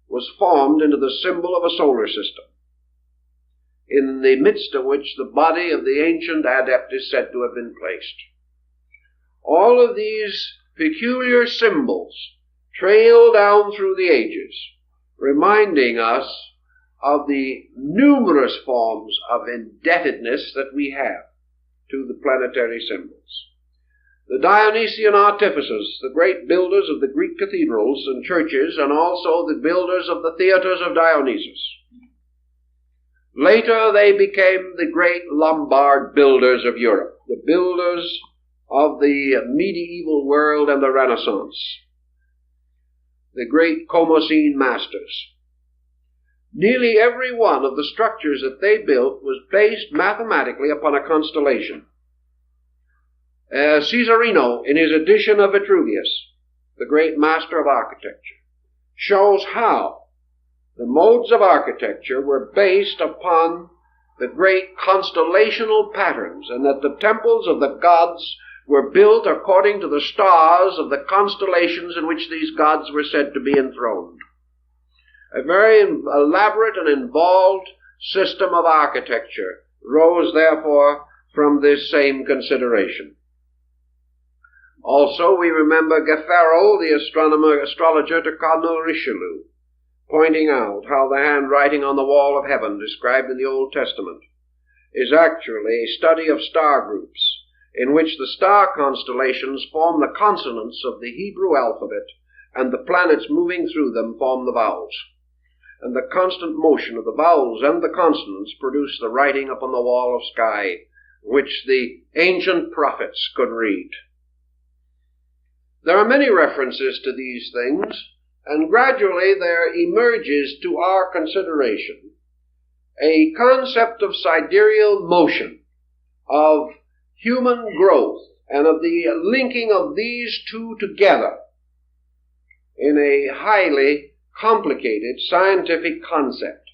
was formed into the symbol of a solar system, in the midst of which the body of the ancient adept is said to have been placed. All of these peculiar symbols trail down through the ages, reminding us of the numerous forms of indebtedness that we have to the planetary symbols. The Dionysian artificers, the great builders of the Greek cathedrals and churches, and also the builders of the theaters of Dionysus. Later they became the great Lombard builders of Europe, the builders of the medieval world and the Renaissance, the great Comosine masters. Nearly every one of the structures that they built was based mathematically upon a constellation. Caesarino, in his edition of Vitruvius, the great master of architecture, shows how the modes of architecture were based upon the great constellational patterns, and that the temples of the gods were built according to the stars of the constellations in which these gods were said to be enthroned. A very elaborate and involved system of architecture rose, therefore, from this same consideration. Also, we remember Gaffaro, the astrologer to Cardinal Richelieu, pointing out how the handwriting on the wall of heaven described in the Old Testament is actually a study of star groups, in which the star constellations form the consonants of the Hebrew alphabet, and the planets moving through them form the vowels. And the constant motion of the vowels and the consonants produce the writing upon the wall of sky, which the ancient prophets could read. There are many references to these things, and gradually there emerges to our consideration a concept of sidereal motion, of human growth, and of the linking of these two together in a highly complicated scientific concept.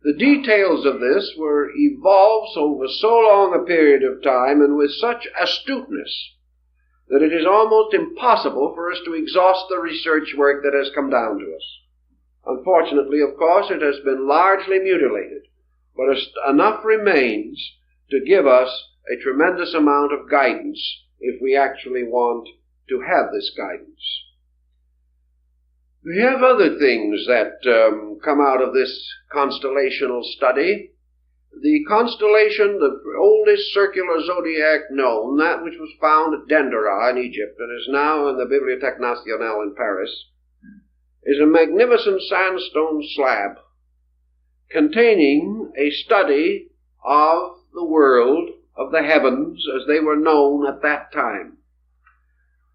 The details of this were evolved over so long a period of time and with such astuteness that it is almost impossible for us to exhaust the research work that has come down to us. Unfortunately, of course, it has been largely mutilated, but enough remains to give us a tremendous amount of guidance if we actually want to have this guidance. We have other things that come out of this constellational study. The constellation, the oldest circular zodiac known, that which was found at Dendera in Egypt and is now in the Bibliothèque Nationale in Paris, is a magnificent sandstone slab containing a study of the world, of the heavens as they were known at that time.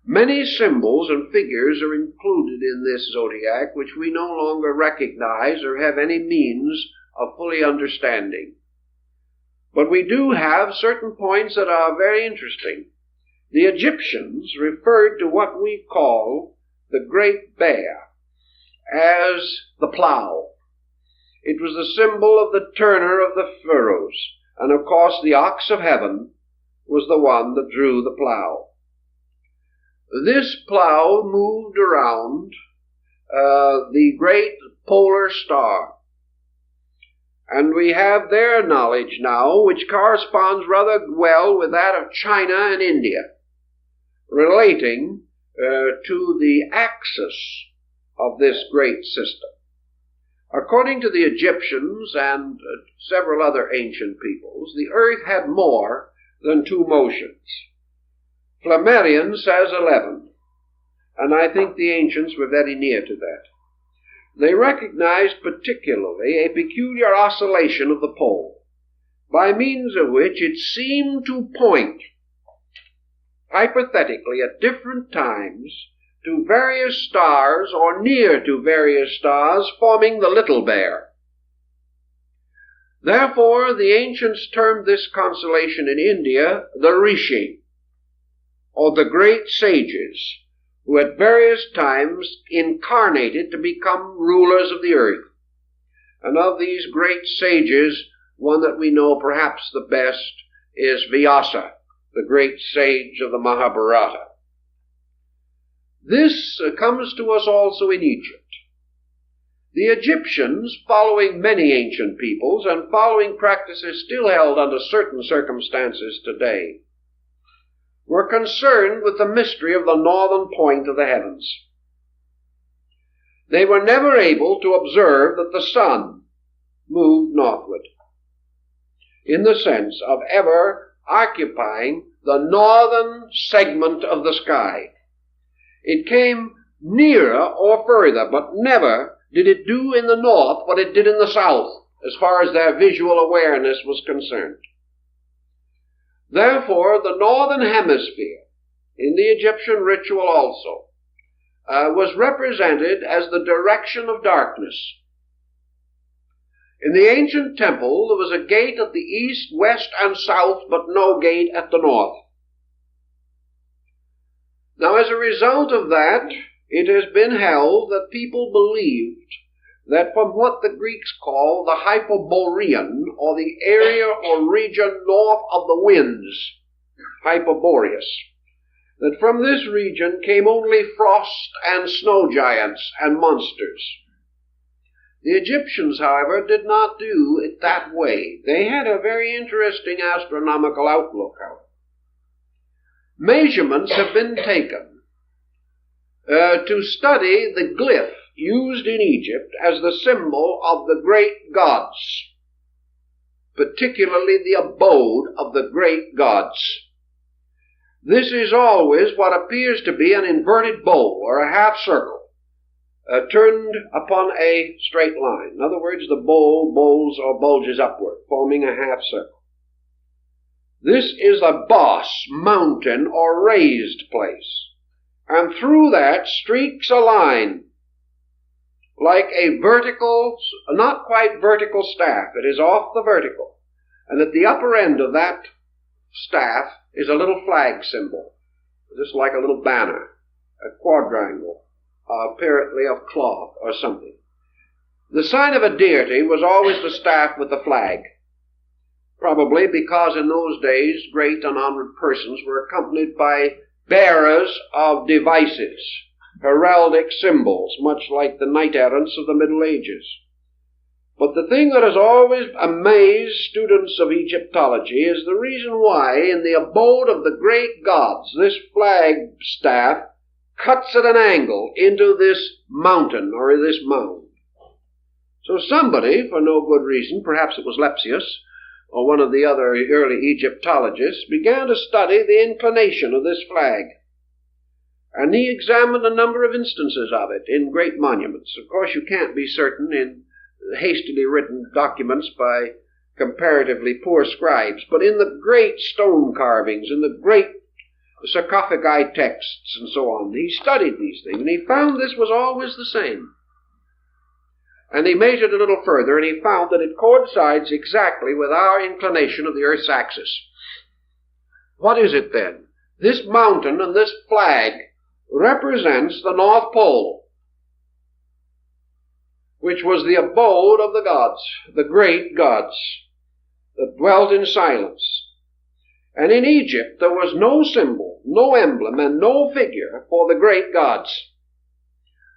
Many symbols and figures are included in this zodiac which we no longer recognize or have any means of fully understanding. But we do have certain points that are very interesting. The Egyptians referred to what we call the Great Bear as the plow. It was the symbol of the turner of the furrows, and of course the ox of heaven was the one that drew the plow. This plow moved around the great polar star. And we have their knowledge now, which corresponds rather well with that of China and India, relating to the axis of this great system. According to the Egyptians and several other ancient peoples, the earth had more than 2 motions. Flammarion says 11, and I think the ancients were very near to that. They recognized particularly a peculiar oscillation of the pole, by means of which it seemed to point, hypothetically at different times, to various stars or near to various stars forming the Little Bear. Therefore, the ancients termed this constellation in India the Rishi, or the great sages, who at various times incarnated to become rulers of the earth. And of these great sages, one that we know perhaps the best is Vyasa, the great sage of the Mahabharata. This comes to us also in Egypt. The Egyptians, following many ancient peoples and following practices still held under certain circumstances today, were concerned with the mystery of the northern point of the heavens. They were never able to observe that the sun moved northward, in the sense of ever occupying the northern segment of the sky. It came nearer or further, but never did it do in the north what it did in the south, as far as their visual awareness was concerned. Therefore, the northern hemisphere, in the Egyptian ritual also, was represented as the direction of darkness. In the ancient temple, there was a gate at the east, west, and south, but no gate at the north. Now, as a result of that, it has been held that people believed that from what the Greeks call the Hyperborean, or the area or region north of the winds, Hyperboreus, that from this region came only frost and snow giants and monsters. The Egyptians, however, did not do it that way. They had a very interesting astronomical outlook, however. Measurements have been taken to study the glyph used in Egypt as the symbol of the great gods, particularly the abode of the great gods. This is always what appears to be an inverted bowl or a half circle, turned upon a straight line. In other words, the bowl bowls or bulges upward, forming a half circle. This is a boss, mountain, or raised place, and through that streaks a line, like a vertical, not quite vertical staff. It is off the vertical. And at the upper end of that staff is a little flag symbol, just like a little banner, a quadrangle, apparently of cloth or something. The sign of a deity was always the staff with the flag, probably because in those days great and honored persons were accompanied by bearers of devices, heraldic symbols, much like the knight-errants of the Middle Ages. But the thing that has always amazed students of Egyptology is the reason why in the abode of the great gods this flag staff cuts at an angle into this mountain or this mound. So somebody, for no good reason, perhaps it was Lepsius or one of the other early Egyptologists, began to study the inclination of this flag. And he examined a number of instances of it in great monuments. Of course, you can't be certain in hastily written documents by comparatively poor scribes, but in the great stone carvings, in the great sarcophagi texts, and so on, he studied these things, and he found this was always the same. And he measured a little further, and he found that it coincides exactly with our inclination of the Earth's axis. What is it then? This mountain and this flag represents the North Pole, which was the abode of the gods, the great gods, that dwelt in silence. And in Egypt there was no symbol, no emblem, and no figure for the great gods.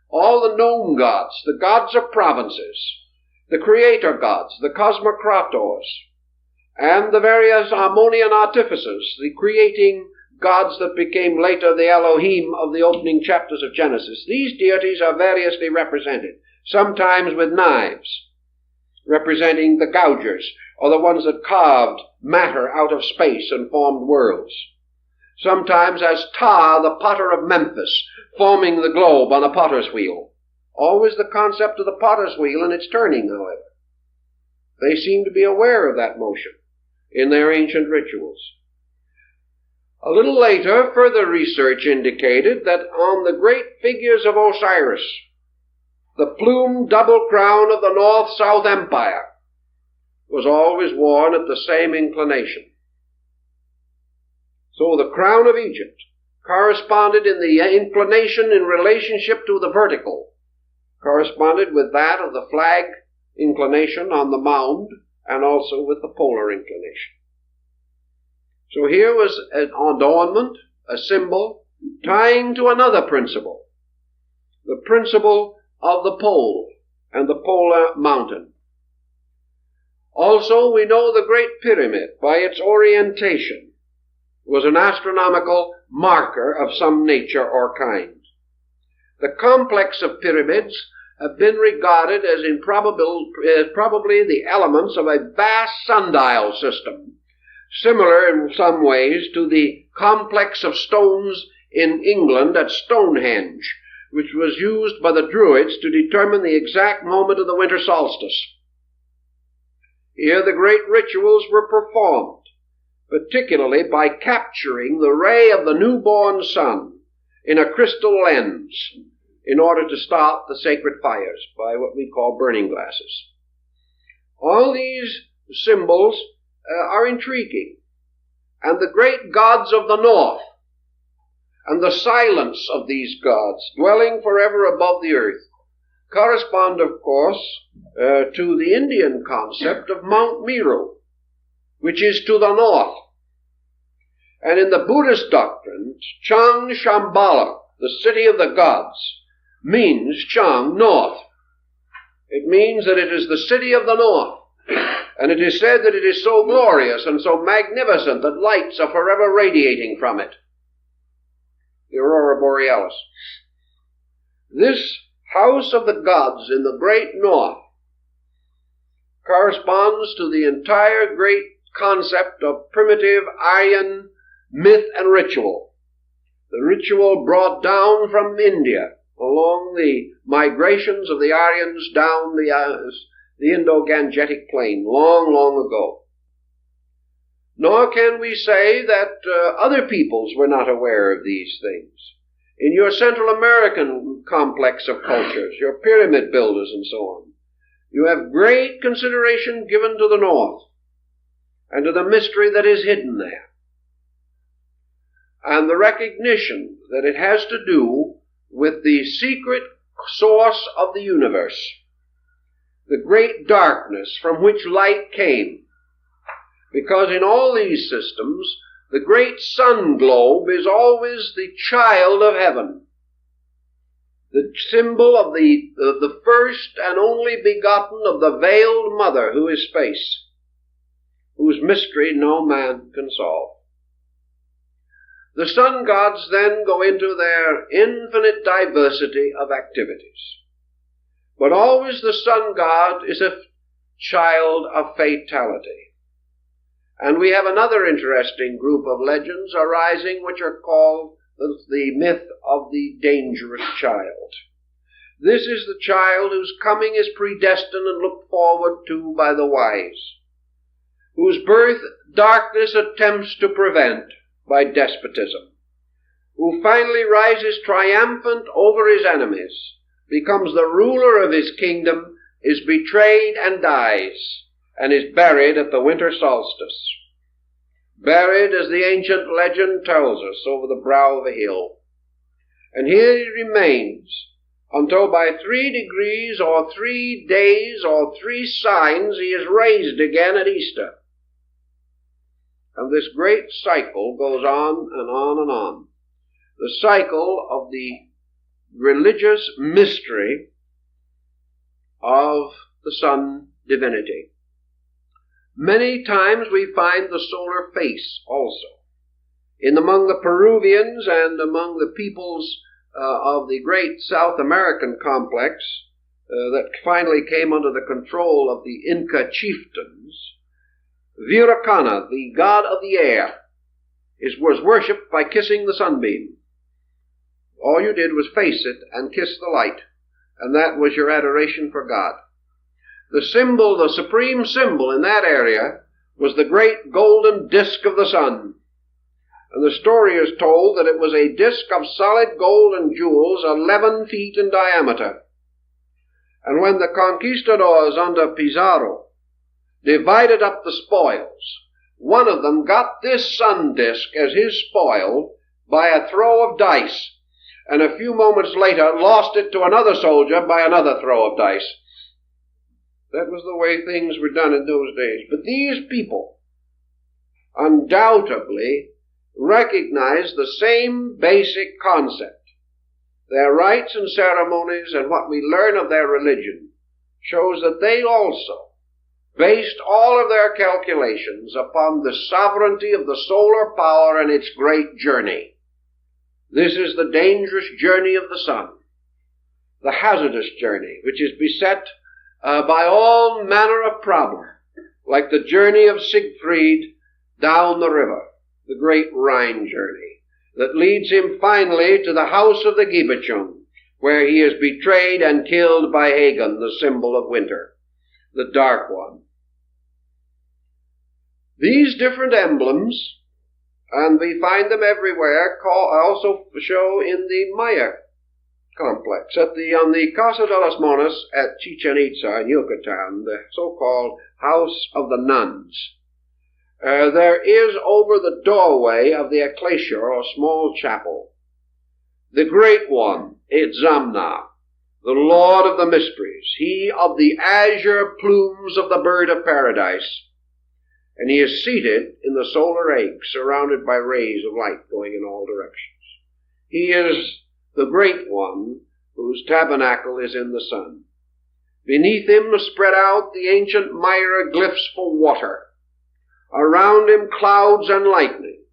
All the known gods, the gods of provinces, the creator gods, the cosmocrators, and the various Ammonian artificers, the creating gods that became later the Elohim of the opening chapters of Genesis. These deities are variously represented, sometimes with knives, representing the gougers, or the ones that carved matter out of space and formed worlds. Sometimes as Ptah, the potter of Memphis, forming the globe on a potter's wheel. Always the concept of the potter's wheel and its turning, however. They seem to be aware of that motion in their ancient rituals. A little later, further research indicated that on the great figures of Osiris, the plumed double crown of the North-South Empire was always worn at the same inclination. So the crown of Egypt corresponded in the inclination in relationship to the vertical, corresponded with that of the flag inclination on the mound, and also with the polar inclination. So here was an adornment, a symbol, tying to another principle, the principle of the pole and the polar mountain. Also, we know the Great Pyramid, by its orientation, was an astronomical marker of some nature or kind. The complex of pyramids have been regarded as probably the elements of a vast sundial system, similar in some ways to the complex of stones in England at Stonehenge, which was used by the Druids to determine the exact moment of the winter solstice. Here the great rituals were performed, particularly by capturing the ray of the newborn sun in a crystal lens in order to start the sacred fires by what we call burning glasses. All these symbols are intriguing, and the great gods of the north and the silence of these gods dwelling forever above the earth correspond, of course, to the Indian concept of Mount Meru, which is to the north. And in the Buddhist doctrine, Chang Shambhala, the city of the gods, means Chang, north. It means that it is the city of the north. And it is said that it is so glorious and so magnificent that lights are forever radiating from it. The Aurora Borealis. This house of the gods in the great north corresponds to the entire great concept of primitive Aryan myth and ritual. The ritual brought down from India along the migrations of the Aryans down the Indo-Gangetic plain long, long ago. Nor can we say that other peoples were not aware of these things. In your Central American complex of cultures, your pyramid builders and so on, you have great consideration given to the north and to the mystery that is hidden there, and the recognition that it has to do with the secret source of the universe, the great darkness from which light came. Because in all these systems, the great sun globe is always the child of heaven, the symbol of the first and only begotten of the veiled mother who is space, whose mystery no man can solve. The sun gods then go into their infinite diversity of activities. But always the sun god is a child of fatality. And we have another interesting group of legends arising which are called the myth of the dangerous child. This is the child whose coming is predestined and looked forward to by the wise, whose birth darkness attempts to prevent by despotism, who finally rises triumphant over his enemies, becomes the ruler of his kingdom, is betrayed and dies, and is buried at the winter solstice. Buried, as the ancient legend tells us, over the brow of a hill. And here he remains until by 3 degrees or 3 days or 3 signs he is raised again at Easter. And this great cycle goes on and on and on. The cycle of the religious mystery of the sun divinity. Many times we find the solar face also. Among the Peruvians and among the peoples of the great South American complex that finally came under the control of the Inca chieftains, Virakana, the god of the air, was worshipped by kissing the sunbeam. All you did was face it and kiss the light, and that was your adoration for God. The symbol, the supreme symbol in that area, was the great golden disk of the sun. And the story is told that it was a disk of solid gold and jewels 11 feet in diameter. And when the conquistadors under Pizarro divided up the spoils, one of them got this sun disk as his spoil by a throw of dice, and a few moments later lost it to another soldier by another throw of dice. That was the way things were done in those days. But these people undoubtedly recognized the same basic concept. Their rites and ceremonies and what we learn of their religion shows that they also based all of their calculations upon the sovereignty of the solar power and its great journey. This is the dangerous journey of the sun, the hazardous journey, which is beset by all manner of problem, like the journey of Siegfried down the river, the great Rhine journey, that leads him finally to the house of the Gibeton, where he is betrayed and killed by Hagen, the symbol of winter, the dark one. These different emblems, and we find them everywhere, also show in the Maya complex. On the Casa de las Monas at Chichen Itza in Yucatan, the so-called House of the Nuns, there is over the doorway of the ecclesia, or small chapel, the great one, Itzamna, the Lord of the Mysteries, he of the azure plumes of the bird of paradise. And he is seated in the solar egg, surrounded by rays of light going in all directions. He is the great one whose tabernacle is in the sun. Beneath him are spread out the ancient hieroglyphs for water. Around him clouds and lightning.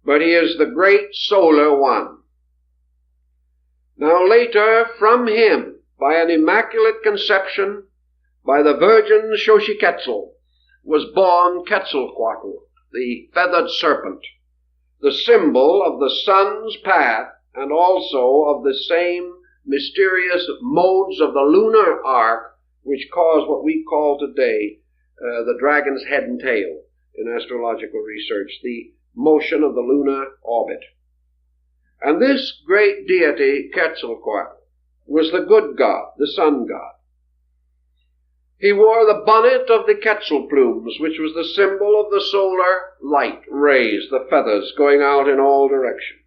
But he is the great solar one. Now later, from him, by an immaculate conception, by the Virgin Xochiquetzal, was born Quetzalcoatl, the feathered serpent, the symbol of the sun's path and also of the same mysterious modes of the lunar arc which cause what we call today the dragon's head and tail in astrological research, the motion of the lunar orbit. And this great deity, Quetzalcoatl, was the good god, the sun god. He wore the bonnet of the Quetzal plumes, which was the symbol of the solar light rays, the feathers going out in all directions.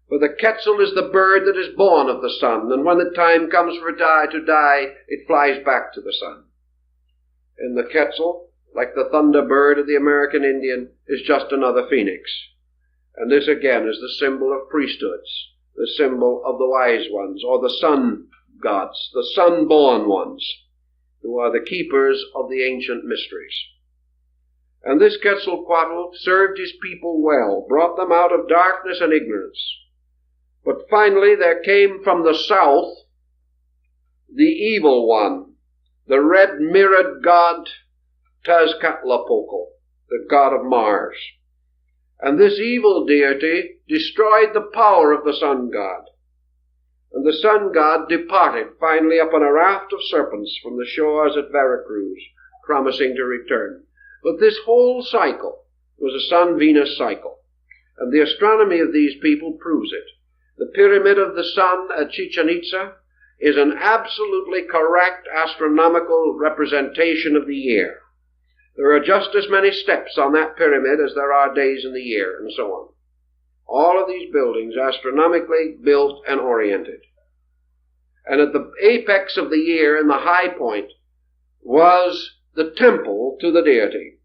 For the Quetzal is the bird that is born of the sun, and when the time comes for it to die, it flies back to the sun. And the Quetzal, like the thunderbird of the American Indian, is just another phoenix. And this again is the symbol of priesthoods, the symbol of the wise ones, or the sun gods, the sun-born ones, who are the keepers of the ancient mysteries. And this Quetzalcoatl served his people well, brought them out of darkness and ignorance. But finally there came from the south the evil one, the red-mirrored god Tezcatlipoca, the god of Mars. And this evil deity destroyed the power of the sun god. And the sun god departed finally upon a raft of serpents from the shores at Veracruz, promising to return. But this whole cycle was a sun-Venus cycle, and the astronomy of these people proves it. The pyramid of the sun at Chichen Itza is an absolutely correct astronomical representation of the year. There are just as many steps on that pyramid as there are days in the year, and so on. All of these buildings astronomically built and oriented. And at the apex of the year, in the high point, was the temple to the deity.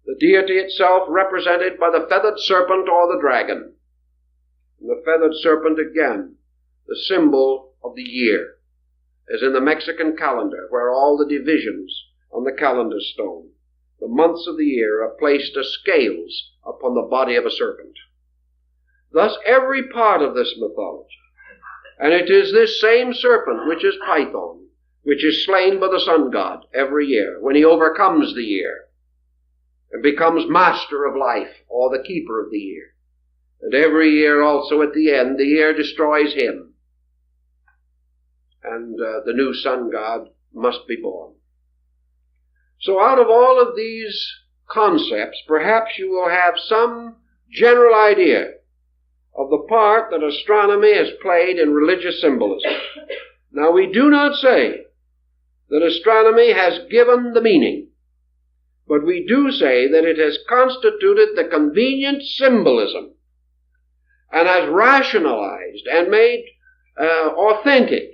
The deity itself represented by the feathered serpent or the dragon. And the feathered serpent again, the symbol of the year, as in the Mexican calendar, where all the divisions on the calendar stone, the months of the year, are placed as scales upon the body of a serpent. Thus every part of this mythology, and it is this same serpent, which is Python, which is slain by the sun god every year, when he overcomes the year. and becomes master of life, or the keeper of the year. And every year also at the end, the year destroys him. And the new sun god must be born. So out of all of these concepts, perhaps you will have some general idea of the part that astronomy has played in religious symbolism. Now, we do not say that astronomy has given the meaning, but we do say that it has constituted the convenient symbolism and has rationalized and made authentic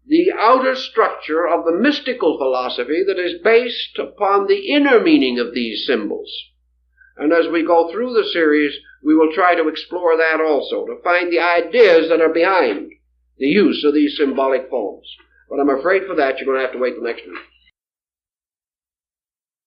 the outer structure of the mystical philosophy that is based upon the inner meaning of these symbols. And as we go through the series, we will try to explore that also, to find the ideas that are behind the use of these symbolic forms. But I'm afraid for that you're going to have to wait till next week.